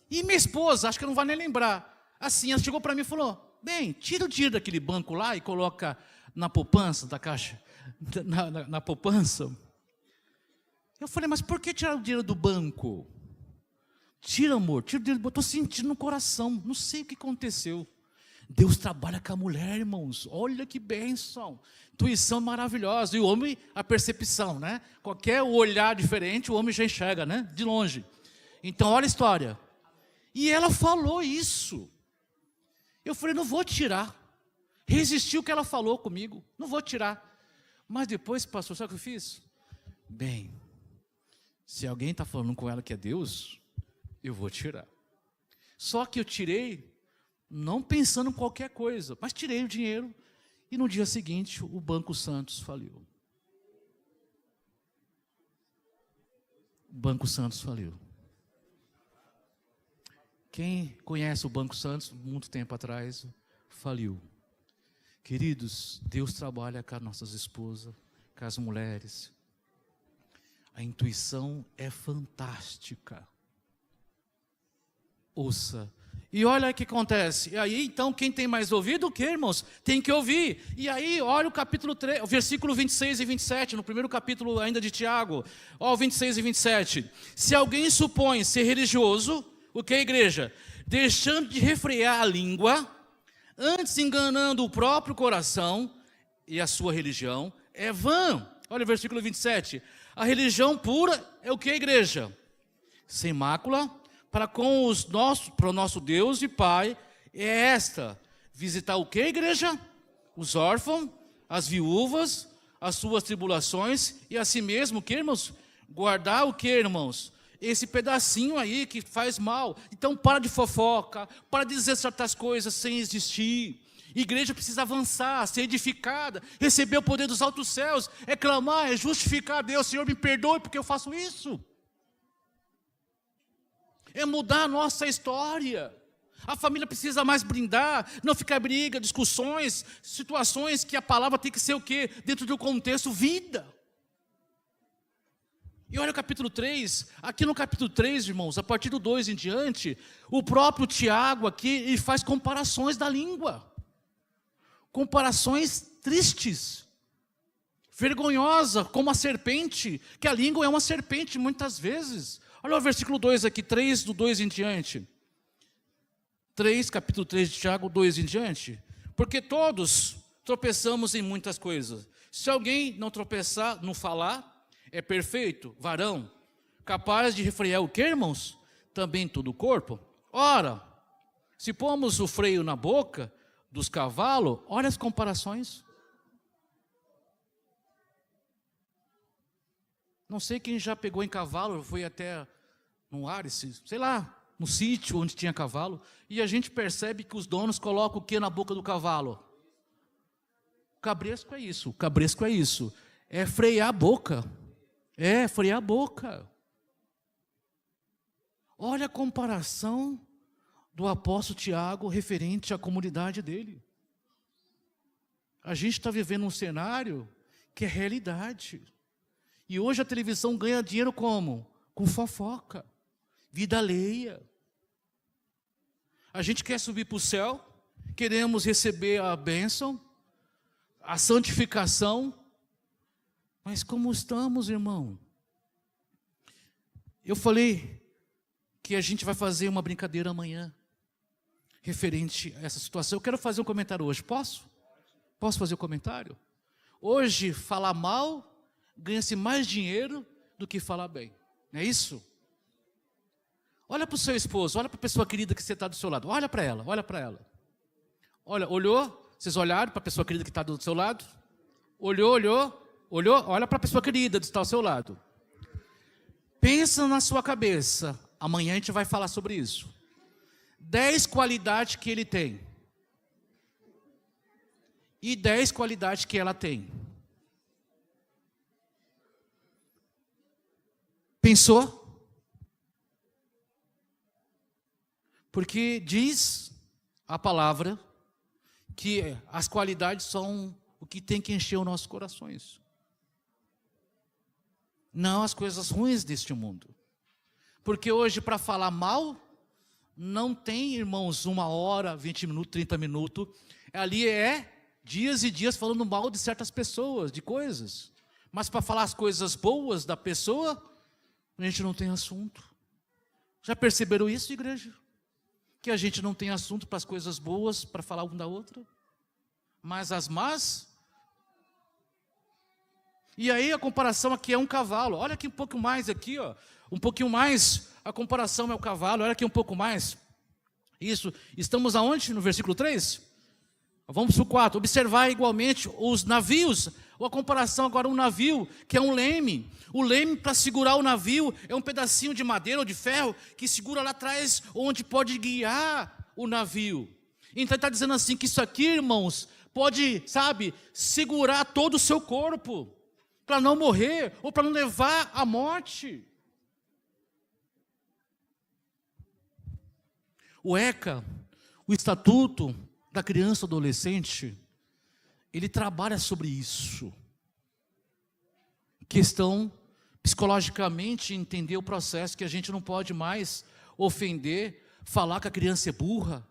E minha esposa, acho que eu não vai nem lembrar. Assim, ela chegou para mim e falou, bem, tira o dinheiro daquele banco lá e coloca na poupança da caixa. Na poupança. Eu falei, mas por que tirar o dinheiro do banco? Tira, amor, tira o dinheiro do banco. Estou sentindo no coração, não sei o que aconteceu. Deus trabalha com a mulher, irmãos. Olha que bênção. Intuição maravilhosa. E o homem, a percepção, né? Qualquer olhar diferente, o homem já enxerga, né? De longe. Então, olha a história. E ela falou isso. Eu falei, não vou tirar. Resistiu o que ela falou comigo. Não vou tirar. Mas depois, pastor, sabe o que eu fiz? Bem, se alguém está falando com ela que é Deus, eu vou tirar. Só que eu tirei, não pensando em qualquer coisa, mas tirei o dinheiro e no dia seguinte o Banco Santos faliu. O Banco Santos faliu. Quem conhece o Banco Santos, muito tempo atrás, faliu. Queridos, Deus trabalha com as nossas esposas, com as mulheres. A intuição é fantástica. Ouça. E olha o que acontece. E aí, então, quem tem mais ouvido, o que, irmãos? Tem que ouvir. E aí, olha o capítulo 3, o versículo 26 e 27, no primeiro capítulo ainda de Tiago. Olha o 26 e 27. Se alguém supõe ser religioso, o que é a igreja? Deixando de refrear a língua, antes enganando o próprio coração e a sua religião, é vã. Olha o versículo 27. A religião pura é o que, igreja? Sem mácula, para o nosso Deus e Pai, é esta: visitar o que, igreja? Os órfãos, as viúvas, as suas tribulações, e assim mesmo, o que, irmãos? Guardar o que, irmãos? Esse pedacinho aí que faz mal. Então para de fofoca, para de dizer certas coisas sem existir. Igreja precisa avançar, ser edificada, receber o poder dos altos céus, é clamar, é justificar a Deus. Senhor, me perdoe porque eu faço isso. É mudar a nossa história. A família precisa mais brindar, não ficar briga, discussões, situações que a palavra tem que ser o quê? Dentro do contexto, vida. E olha o capítulo 3, aqui no capítulo 3, irmãos, a partir do 2 em diante, o próprio Tiago aqui, ele faz comparações da língua. Comparações tristes, vergonhosa, como a serpente, que a língua é uma serpente muitas vezes. Olha o versículo 2 aqui, 3 do 2 em diante. 3, capítulo 3 de Tiago, 2 em diante. Porque todos tropeçamos em muitas coisas. Se alguém não tropeçar no falar, é perfeito, varão, capaz de refrear o que, irmãos? Também todo o corpo. Ora, se pomos o freio na boca dos cavalos, olha as comparações. Não sei quem já pegou em cavalo, foi até no Ares, sei lá, no sítio onde tinha cavalo, e a gente percebe que os donos colocam o que na boca do cavalo? Cabresco é isso, cabresco é isso. É frear a boca. É, frear a boca. Olha a comparação do apóstolo Tiago referente à comunidade dele. A gente está vivendo um cenário que é realidade. E hoje a televisão ganha dinheiro como? Com fofoca, vida alheia. A gente quer subir para o céu, queremos receber a bênção, a santificação, mas como estamos, irmão? Eu falei que a gente vai fazer uma brincadeira amanhã, referente a essa situação. Eu quero fazer um comentário hoje, posso? Posso fazer um comentário? Hoje, falar mal, ganha-se mais dinheiro do que falar bem, não é isso? Olha para o seu esposo, olha para a pessoa querida que você está do seu lado, olha para ela, olha para ela. Olha, olhou? Vocês olharam para a pessoa querida que está do seu lado? Olhou? Olha para a pessoa querida que está ao seu lado. Pensa na sua cabeça, amanhã a gente vai falar sobre isso. 10 qualidades que ele tem. E 10 qualidades que ela tem. Pensou? Porque diz a palavra que as qualidades são o que tem que encher os nossos corações. Não as coisas ruins deste mundo. Porque hoje, para falar mal, não tem, irmãos, 1 hora, 20 minutos, 30 minutos. Ali é dias e dias falando mal de certas pessoas, de coisas. Mas para falar as coisas boas da pessoa, a gente não tem assunto. Já perceberam isso, igreja? que a gente não tem assunto para as coisas boas, para falar uma da outra, mas as más. E aí a comparação aqui é um cavalo. Olha aqui um pouco mais aqui, ó. Um pouquinho mais, a comparação é o cavalo. Olha aqui um pouco mais. Isso, estamos aonde? No versículo 3? Vamos para o 4. Observar igualmente os navios. Ou a comparação agora, um navio, que é um leme. O leme, para segurar o navio, é um pedacinho de madeira ou de ferro que segura lá atrás, onde pode guiar o navio. Então ele está dizendo assim, que isso aqui, irmãos, pode, sabe, segurar todo o seu corpo, para não morrer, ou para não levar à morte. O ECA, o Estatuto da Criança e Adolescente, ele trabalha sobre isso. Questão, psicologicamente, entender o processo, que a gente não pode mais ofender, falar que a criança é burra.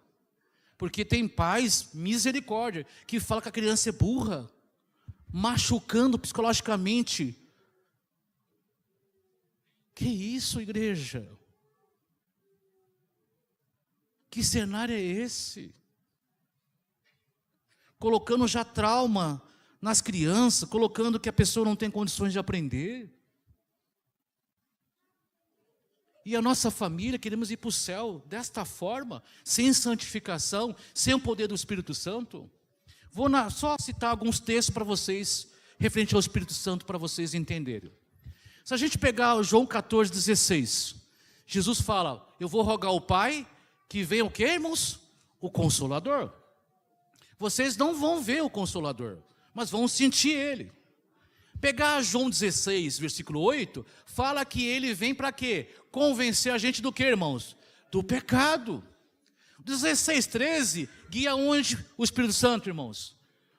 Porque tem pais, misericórdia, que falam que a criança é burra, machucando psicologicamente. Que isso, igreja? Que cenário é esse? Colocando já trauma nas crianças, colocando que a pessoa não tem condições de aprender. E a nossa família, queremos ir para o céu desta forma, sem santificação, sem o poder do Espírito Santo. Vou só citar alguns textos para vocês, referente ao Espírito Santo, para vocês entenderem. Se a gente pegar o João 14,16, Jesus fala, eu vou rogar ao Pai, que venha o quê, irmãos? O Consolador. Vocês não vão ver o Consolador, mas vão sentir Ele. Pegar João 16, versículo 8, fala que Ele vem para quê? Convencer a gente do quê, irmãos? Do pecado. 16:13, guia onde o Espírito Santo, irmãos?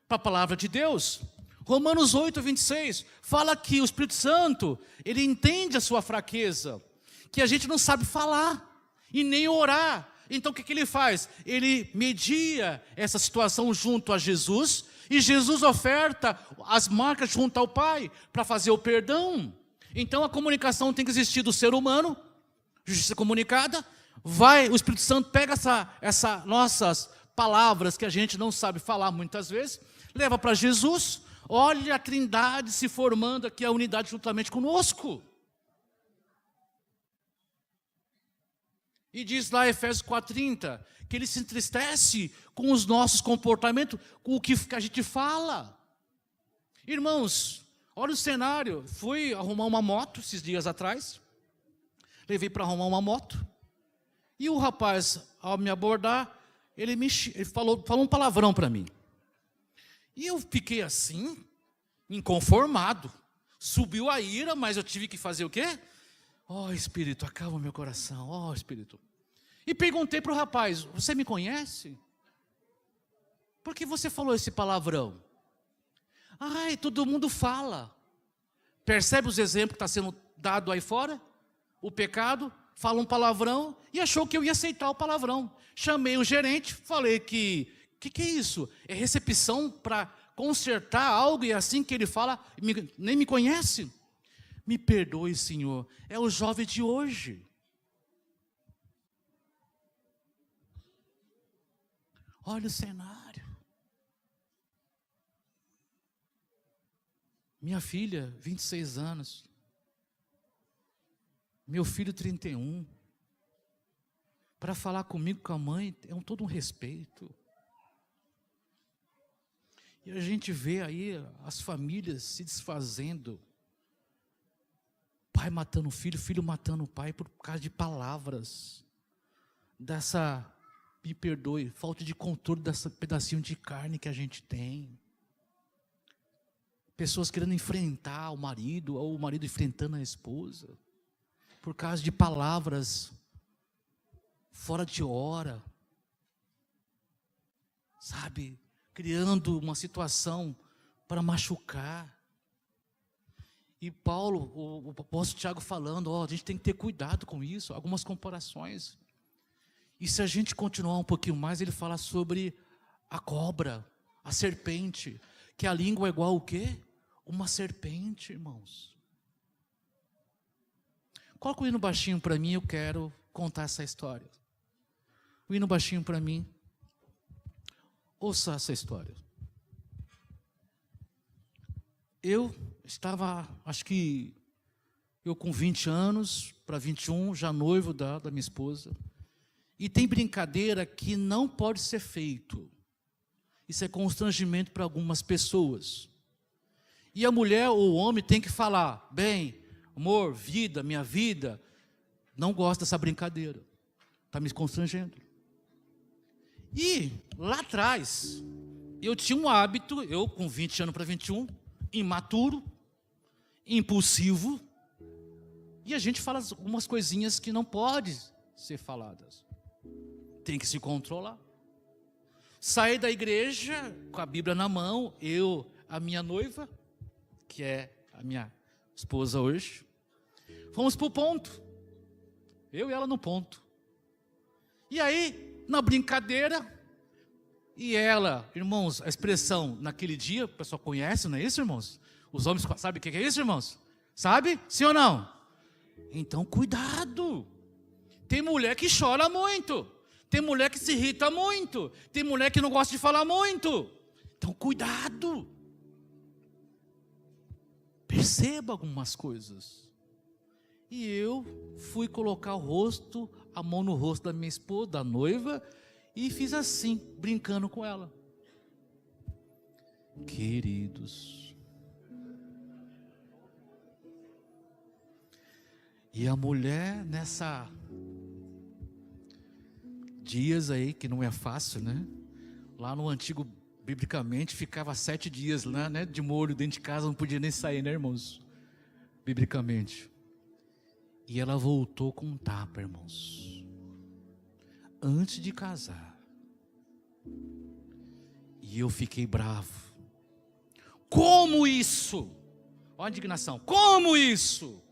Para a palavra de Deus. Romanos 8:26, fala que o Espírito Santo, ele entende a sua fraqueza, que a gente não sabe falar e nem orar. Então o que ele faz? Ele media essa situação junto a Jesus, e Jesus oferta as marcas junto ao Pai, para fazer o perdão. Então a comunicação tem que existir do ser humano, justiça comunicada, o Espírito Santo pega essa nossas palavras que a gente não sabe falar muitas vezes, leva para Jesus, olha a Trindade se formando aqui, a unidade juntamente conosco. E diz lá Efésios 4:30, que Ele se entristece com os nossos comportamentos, com o que a gente fala. Irmãos, olha o cenário, fui arrumar uma moto esses dias atrás, levei para arrumar uma moto, e o rapaz, ao me abordar, ele falou um palavrão para mim. E eu fiquei assim, inconformado, subiu a ira, mas eu tive que fazer o quê? Ó Espírito, acalma meu coração, ó Espírito. E perguntei para o rapaz, você me conhece? Por que você falou esse palavrão? Ai, todo mundo fala. Percebe os exemplos que está sendo dado aí fora? O pecado, fala um palavrão e achou que eu ia aceitar o palavrão. Chamei o gerente, falei que é isso? É recepção para consertar algo e assim que ele fala, nem me conhece? Me perdoe, Senhor, é o jovem de hoje. Olha o cenário. Minha filha, 26 anos. Meu filho, 31. Para falar comigo, com a mãe, é todo um respeito. E a gente vê aí as famílias se desfazendo. Pai matando o filho, filho matando o pai por causa de palavras. Dessa, me perdoe, falta de controle desse pedacinho de carne que a gente tem. Pessoas querendo enfrentar o marido, ou o marido enfrentando a esposa. Por causa de palavras fora de hora. Sabe? Criando uma situação para machucar. E Paulo, o apóstolo Tiago falando, a gente tem que ter cuidado com isso, algumas comparações. E se a gente continuar um pouquinho mais, ele fala sobre a cobra, a serpente, que a língua é igual o quê? Uma serpente, irmãos. Coloca o hino baixinho para mim, eu quero contar essa história. o hino baixinho para mim. Ouça essa história. Eu estava, acho que eu com 20 anos, para 21, já noivo da minha esposa. E tem brincadeira que não pode ser feito. Isso é constrangimento para algumas pessoas. E a mulher ou o homem tem que falar, bem, amor, vida, minha vida, não gosto dessa brincadeira. Está me constrangendo. E lá atrás, eu tinha um hábito, eu com 20 anos para 21, imaturo, impulsivo, e a gente fala algumas coisinhas que não podem ser faladas. Tem que se controlar. Saí da igreja com a Bíblia na mão, eu, a minha noiva, que é a minha esposa hoje, fomos para o ponto. Eu e ela no ponto. E aí, na brincadeira, e ela, irmãos, a expressão naquele dia, o pessoal conhece, não é isso, irmãos? Os homens sabem o que é isso, irmãos? Sabe? Sim ou não? Então, cuidado. Tem mulher que chora muito. Tem mulher que se irrita muito. Tem mulher que não gosta de falar muito. Então, cuidado. Perceba algumas coisas. E eu fui colocar o rosto, a mão no rosto da minha esposa, da noiva, e fiz assim, brincando com ela. Queridos. E a mulher nessa dias aí, que não é fácil, né? Lá no antigo, biblicamente, ficava 7 dias lá, né? De molho dentro de casa, não podia nem sair, né, irmãos? Biblicamente. E ela voltou com um tapa, irmãos. Antes de casar. E eu fiquei bravo. Como isso? Olha a indignação. Como isso?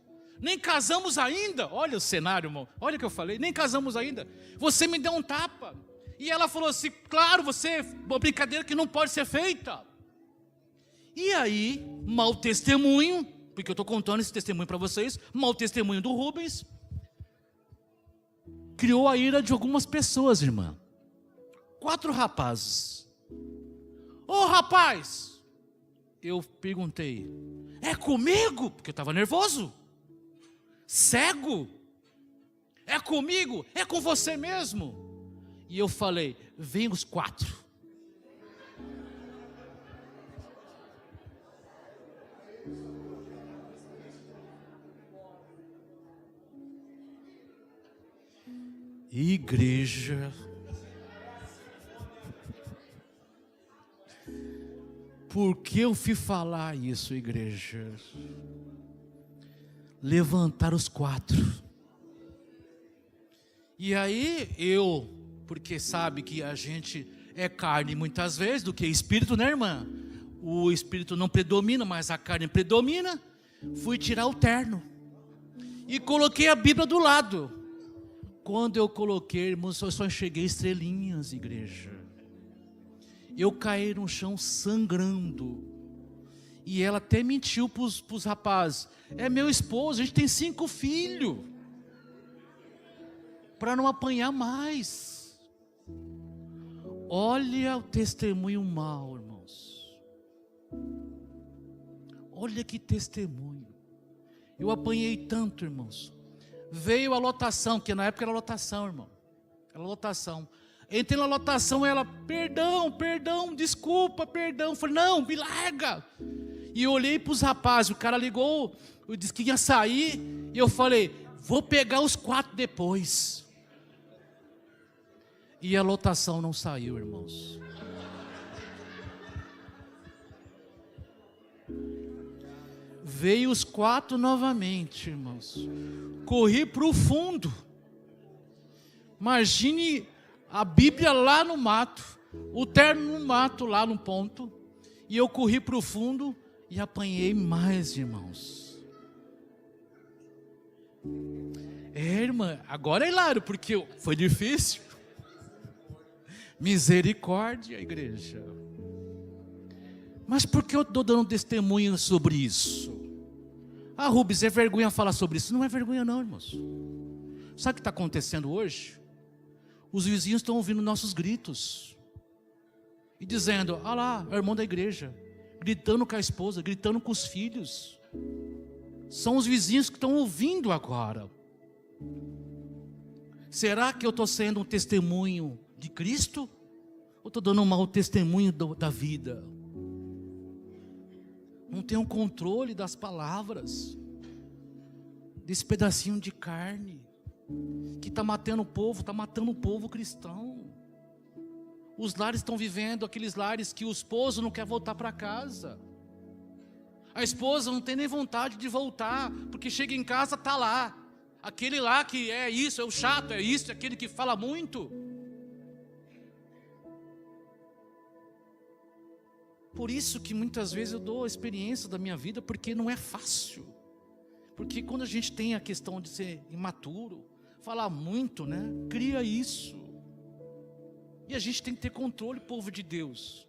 Nem casamos ainda. Olha o cenário, irmão. Olha o que eu falei. Nem casamos ainda. Você me deu um tapa. E ela falou assim, claro, você, uma brincadeira que não pode ser feita. E aí, mau testemunho, porque eu estou contando esse testemunho para vocês, mau testemunho do Rubens, criou a ira de algumas pessoas, irmã. 4 rapazes. Ô rapaz, eu perguntei, é comigo? Porque eu estava nervoso. Cego? É comigo? É com você mesmo? E eu falei, vem os 4. Igreja. Por que eu fui falar isso, igreja? Levantar os 4. E aí eu, porque sabe que a gente é carne muitas vezes do que espírito, né, irmã? O espírito não predomina, mas a carne predomina. Fui tirar o terno e coloquei a Bíblia do lado. Quando eu coloquei, irmãos, eu só enxerguei estrelinhas, igreja. Eu caí no chão sangrando. E ela até mentiu para os rapazes. É meu esposo, a gente tem 5 filhos. Para não apanhar mais. Olha o testemunho mau, irmãos. Olha que testemunho. Eu apanhei tanto, irmãos. Veio a lotação, que na época era lotação, irmão. Era lotação. Entrei na lotação, ela, perdão, desculpa, perdão. Eu falei, não, me larga. E eu olhei para os rapazes, o cara ligou, eu disse que ia sair. E eu falei, vou pegar os 4 depois. E a lotação não saiu, irmãos. Veio os 4 novamente, irmãos. Corri para o fundo. Imagine a Bíblia lá no mato, o terno no mato lá no ponto. E eu corri para o fundo e apanhei mais, irmãos. Irmã, agora é hilário, porque foi difícil. Misericórdia, igreja. Mas por que eu estou dando testemunho sobre isso? Ah, Rubens, é vergonha falar sobre isso? Não é vergonha não, irmãos. Sabe o que está acontecendo hoje? os vizinhos estão ouvindo nossos gritos e dizendo: ah lá, é o irmão da igreja, gritando com a esposa, gritando com os filhos. São os vizinhos que estão ouvindo agora. Será que eu estou sendo um testemunho de Cristo? Ou estou dando um mau testemunho da vida? Não tenho controle das palavras, desse pedacinho de carne que está matando o povo cristão. Os lares estão vivendo aqueles lares que o esposo não quer voltar para casa. A esposa não tem nem vontade de voltar, porque chega em casa, está lá. Aquele lá que é isso, é o chato, é isso, é aquele que fala muito. Por isso que muitas vezes eu dou a experiência da minha vida, porque não é fácil. Porque quando a gente tem a questão de ser imaturo, falar muito, né? Cria isso. E a gente tem que ter controle, povo de Deus,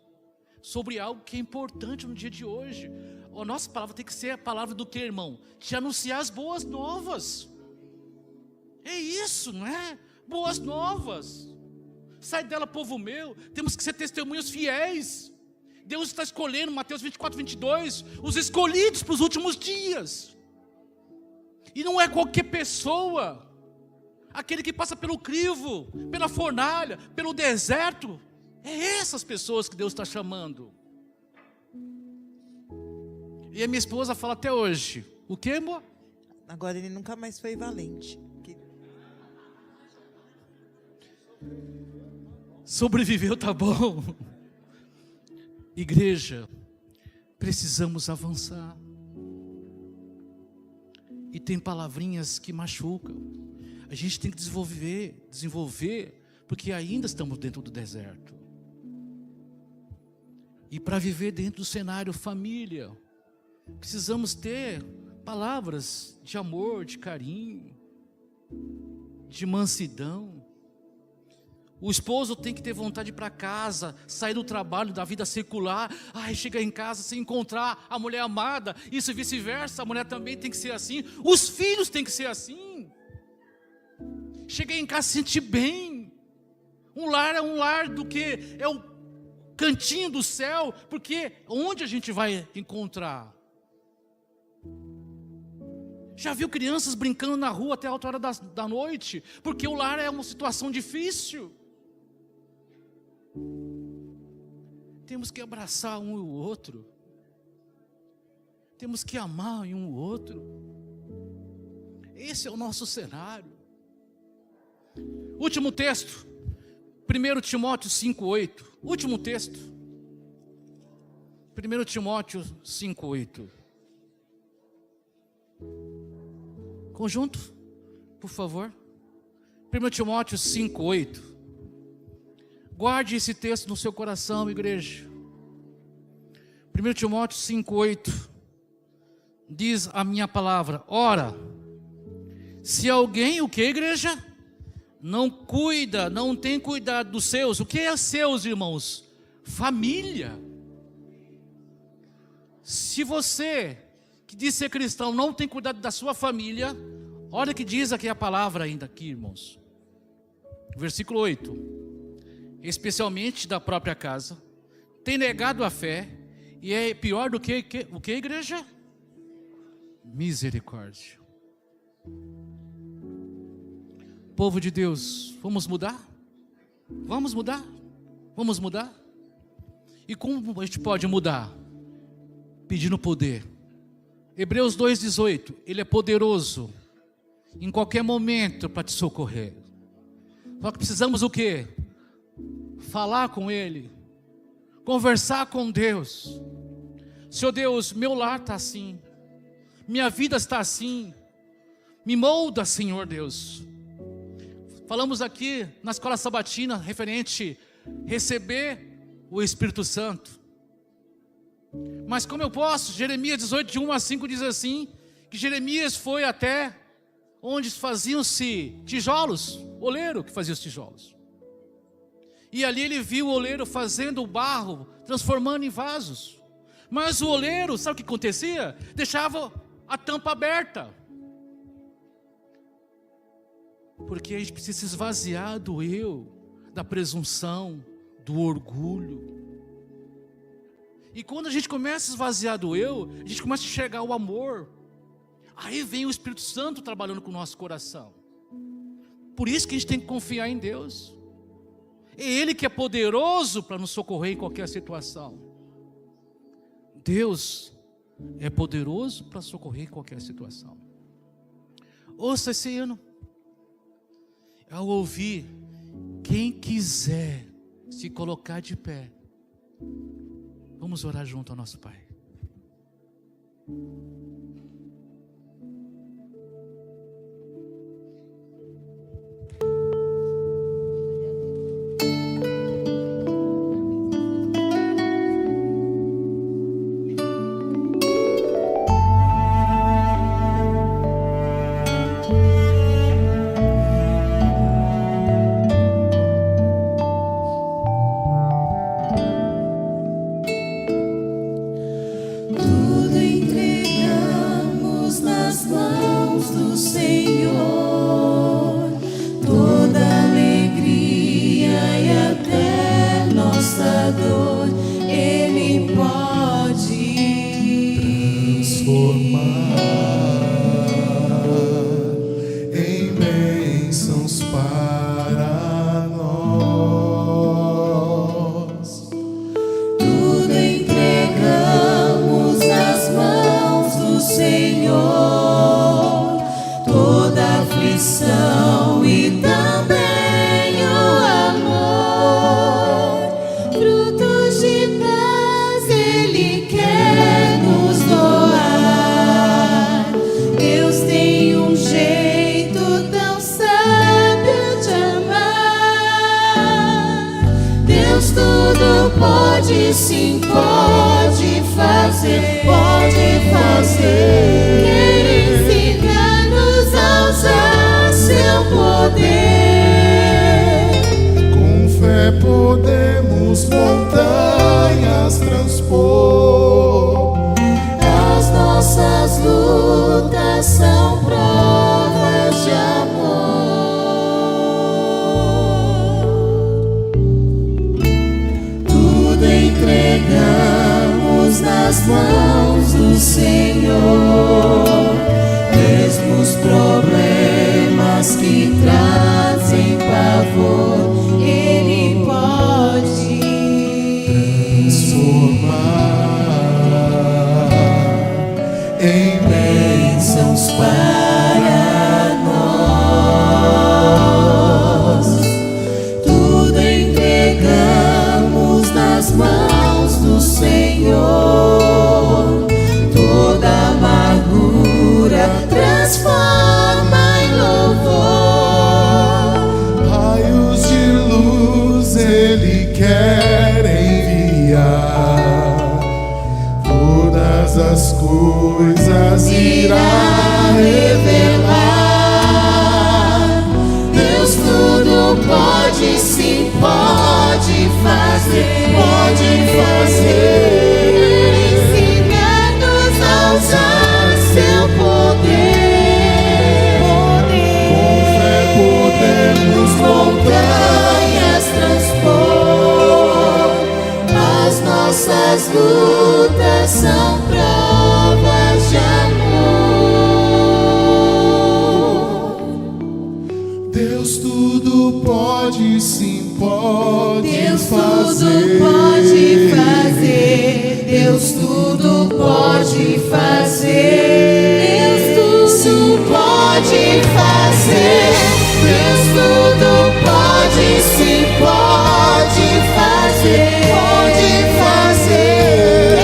sobre algo que é importante no dia de hoje. A nossa palavra tem que ser a palavra do que, irmão? De anunciar as boas novas. É isso, não é? Boas novas. Sai dela, povo meu. Temos que ser testemunhas fiéis. Deus está escolhendo, Mateus 24, 22, os escolhidos para os últimos dias. E não é qualquer pessoa. Aquele que passa pelo crivo, pela fornalha, pelo deserto. É essas pessoas que Deus está chamando. E a minha esposa fala até hoje: o que, amor? Agora ele nunca mais foi valente. Sobreviveu, tá bom. Igreja, precisamos avançar. E tem palavrinhas que machucam. A gente tem que desenvolver, porque ainda estamos dentro do deserto. E para viver dentro do cenário família, precisamos ter palavras de amor, de carinho, de mansidão. O esposo tem que ter vontade de ir para casa, sair do trabalho, da vida secular. Chegar em casa, se encontrar a mulher amada. Isso e vice-versa, a mulher também tem que ser assim. Os filhos têm que ser assim. Chegar em casa, se sentir bem. Um lar é um lar do que? É o cantinho do céu, porque onde a gente vai encontrar? Já viu crianças brincando na rua até a alta hora da noite? Porque o lar é uma situação difícil. Temos que abraçar um e o outro. Temos que amar um o outro. Esse é o nosso cenário. Último texto, 1 Timóteo 5,8. Último texto, 1 Timóteo 5,8. Conjunto, por favor. 1 Timóteo 5,8. Guarde esse texto no seu coração, igreja. 1 Timóteo 5,8. Diz a minha palavra: ora, se alguém, o que, igreja? Não cuida, não tem cuidado dos seus. O que é seus, irmãos? Família. Se você que diz ser cristão não tem cuidado da sua família, olha que diz aqui a palavra ainda aqui, irmãos. Versículo 8. Especialmente da própria casa, tem negado a fé, e é pior do que o que, igreja? Misericórdia. Povo de Deus, vamos mudar? Vamos mudar? Vamos mudar? E como a gente pode mudar? Pedindo poder. Hebreus 2,18, Ele é poderoso em qualquer momento para te socorrer. Só que precisamos o quê? Falar com Ele, conversar com Deus. Senhor Deus, meu lar está assim, minha vida está assim, me molda, Senhor Deus. Falamos aqui na escola sabatina referente receber o Espírito Santo. Mas como eu posso? Jeremias 18, de 1 a 5 diz assim, que Jeremias foi até onde faziam-se tijolos, oleiro que fazia os tijolos. E ali ele viu o oleiro fazendo o barro, transformando em vasos. Mas o oleiro, sabe o que acontecia? Deixava a tampa aberta. Porque a gente precisa se esvaziar do eu. da presunção, do orgulho. E quando a gente começa a esvaziar do eu, a gente começa a enxergar o amor. Aí vem o Espírito Santo trabalhando com o nosso coração. Por isso que a gente tem que confiar em Deus. É Ele que é poderoso para nos socorrer em qualquer situação. Deus é poderoso para socorrer em qualquer situação. Ouça esse hino. Ao ouvir, quem quiser se colocar de pé, vamos orar junto ao nosso Pai. Tudo entregamos nas mãos do Senhor, toda alegria e até nossa dor, Ele pode transformar em bênçãos para nós. Tudo entregamos nas mãos do Senhor, toda aflição e também o amor, frutos de paz Ele quer nos doar. Deus tem um jeito tão sábio de amar. Deus tudo pode, sim, pode fazer, pode fazer. Quer ensinar-nos a usar seu poder. Com fé podemos montanhas transpor. As nossas lutas são provas de amor. Tudo entregamos nas mãos do Senhor, mesmo os problemas que trazem pavor, Ele pode Transformar em bênçãos para nós. Tudo entregamos nas mãos do Senhor, toda amargura transforma em louvor. raios de luz Ele quer enviar. Todas as coisas irá revelar. Deus tudo pode, sim, pode fazer, pode fazer. Ensinar-nos a usar seu poder. Com fé podemos Montanhas transpor. As nossas lutas são provas de amor. Deus tudo pode, sim, pode Deus fazer. tudo pode fazer. Deus tudo pode fazer. Deus tudo pode fazer. Deus tudo pode, sim, pode fazer. Pode fazer.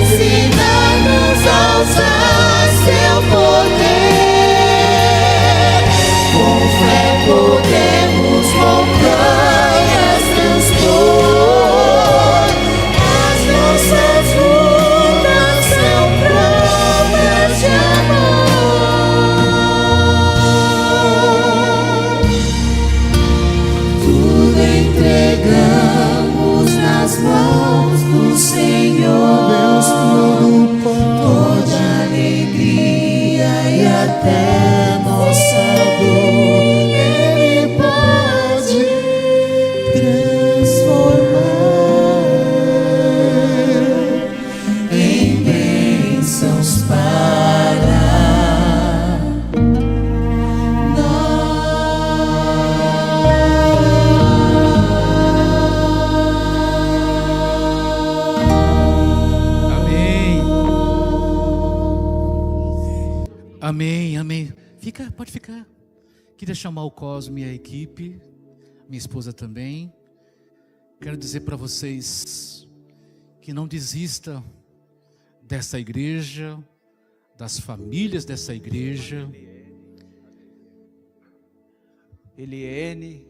Ensinar-nos a usar seu poder. Com fé podemos montanhas transpor. As nossas lutas são provas de amor. Tudo entregamos nas mãos do Senhor. Deus tudo Toda alegria e até nossa dor, Ele pode Fica, pode ficar. Queria chamar o Cosmo e a equipe, minha esposa também. Quero dizer para vocês que não desista dessa igreja, das famílias dessa igreja. Eliene,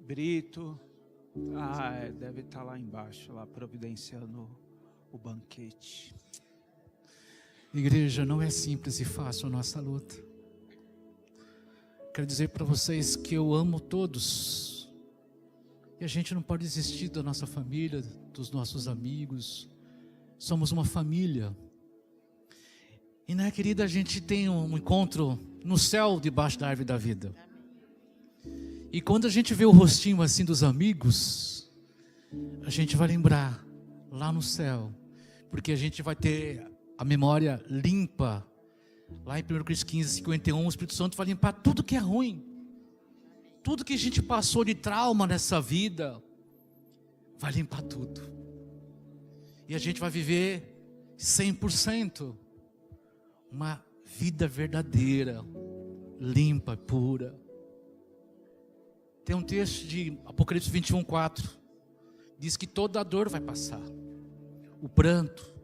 Brito, deve estar lá embaixo, lá providenciando o banquete. Igreja, não é simples e fácil a nossa luta. Quero dizer para vocês que eu amo todos. E a gente não pode desistir da nossa família, dos nossos amigos. Somos uma família. E, né, querida, a gente tem um encontro no céu debaixo da árvore da vida. E quando a gente vê o rostinho assim dos amigos, a gente vai lembrar lá no céu. Porque a gente vai ter a memória limpa. Lá em 1 Coríntios 15, 51, o Espírito Santo vai limpar tudo que é ruim. Tudo que a gente passou de trauma nessa vida, vai limpar tudo. E a gente vai viver 100%. Uma vida verdadeira, limpa, pura. Tem um texto de Apocalipse 21, 4. Diz que toda a dor vai passar. O pranto,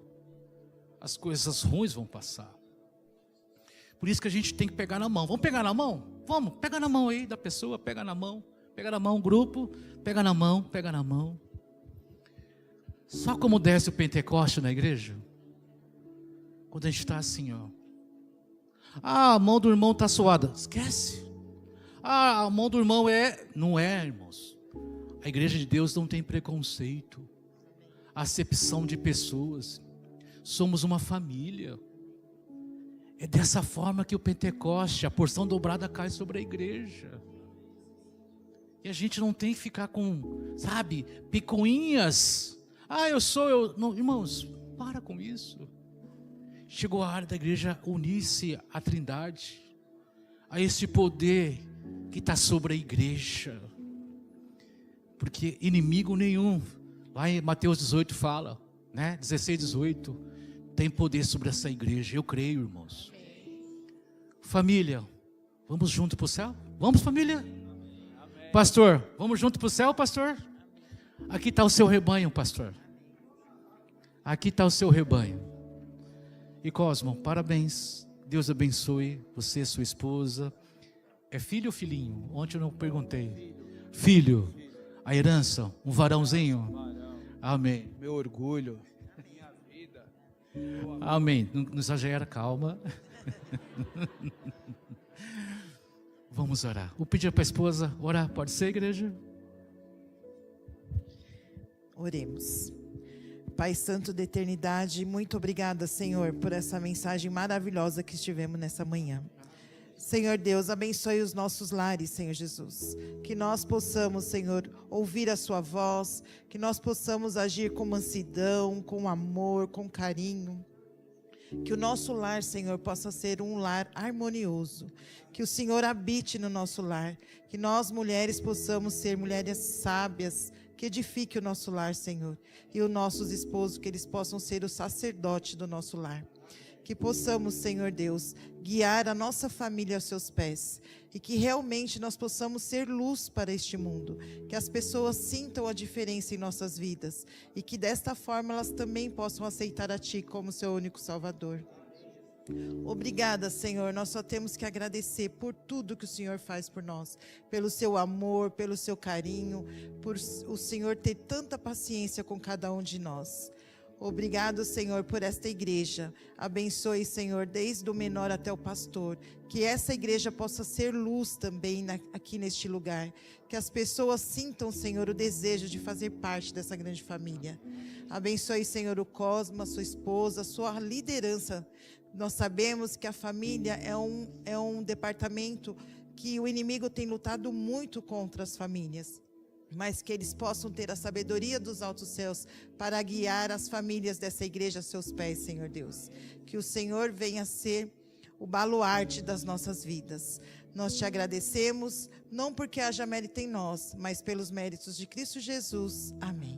as coisas ruins vão passar. Por isso que a gente tem que pegar na mão. Vamos pegar na mão? Vamos, pega na mão aí da pessoa, pega na mão, grupo, pega na mão, pega na mão. Só como desce o Pentecoste na igreja? Quando a gente está assim, ó. A mão do irmão está suada. Esquece. A mão do irmão não é, irmãos. A igreja de Deus não tem preconceito, acepção de pessoas. Somos uma família. É dessa forma que o Pentecoste, a porção dobrada cai sobre a igreja. E a gente não tem que ficar com, sabe, picuinhas. Não, irmãos, para com isso. Chegou a hora da igreja unir-se à Trindade, a esse poder que está sobre a igreja. Porque inimigo nenhum, lá em Mateus 18 fala, né, 16, 18, tem poder sobre essa igreja, eu creio, irmãos. Família, vamos junto para o céu? Vamos, família? Amém. Pastor, vamos junto para o céu, pastor? Aqui está o seu rebanho, pastor. Aqui está o seu rebanho. E Cosmo, parabéns. Deus abençoe você e sua esposa. É filho ou filhinho? Ontem eu não perguntei. Filho. A herança, um varãozinho. Amém. Meu orgulho. Amém. Não exagera, calma. Vamos orar. Vou pedir para a esposa orar. Pode ser, igreja? Oremos. Pai Santo da Eternidade, muito obrigada, Senhor, por essa mensagem maravilhosa que estivemos nessa manhã. Senhor Deus, abençoe os nossos lares, Senhor Jesus. Que nós possamos, Senhor, ouvir a sua voz, que nós possamos agir com mansidão, com amor, com carinho. Que o nosso lar, Senhor, possa ser um lar harmonioso. Que o Senhor habite no nosso lar. Que nós, mulheres, possamos ser mulheres sábias, que edifique o nosso lar, Senhor. E os nossos esposos, que eles possam ser o sacerdote do nosso lar. Que possamos, Senhor Deus, guiar a nossa família aos seus pés. E que realmente nós possamos ser luz para este mundo. Que as pessoas sintam a diferença em nossas vidas. E que desta forma elas também possam aceitar a Ti como seu único Salvador. Obrigada, Senhor, nós só temos que agradecer por tudo que o Senhor faz por nós, pelo seu amor, pelo seu carinho, por o Senhor ter tanta paciência com cada um de nós. Obrigado, Senhor, por esta igreja. Abençoe, Senhor, desde o menor até o pastor. Que essa igreja possa ser luz também aqui neste lugar. Que as pessoas sintam, Senhor, o desejo de fazer parte dessa grande família. Abençoe, Senhor, o Cosmo, a sua esposa, a sua liderança. Nós sabemos que a família é um departamento que o inimigo tem lutado muito contra as famílias. Mas que eles possam ter a sabedoria dos altos céus para guiar as famílias dessa igreja a seus pés, Senhor Deus. Que o Senhor venha ser o baluarte das nossas vidas. Nós te agradecemos, não porque haja mérito em nós, mas pelos méritos de Cristo Jesus. Amém.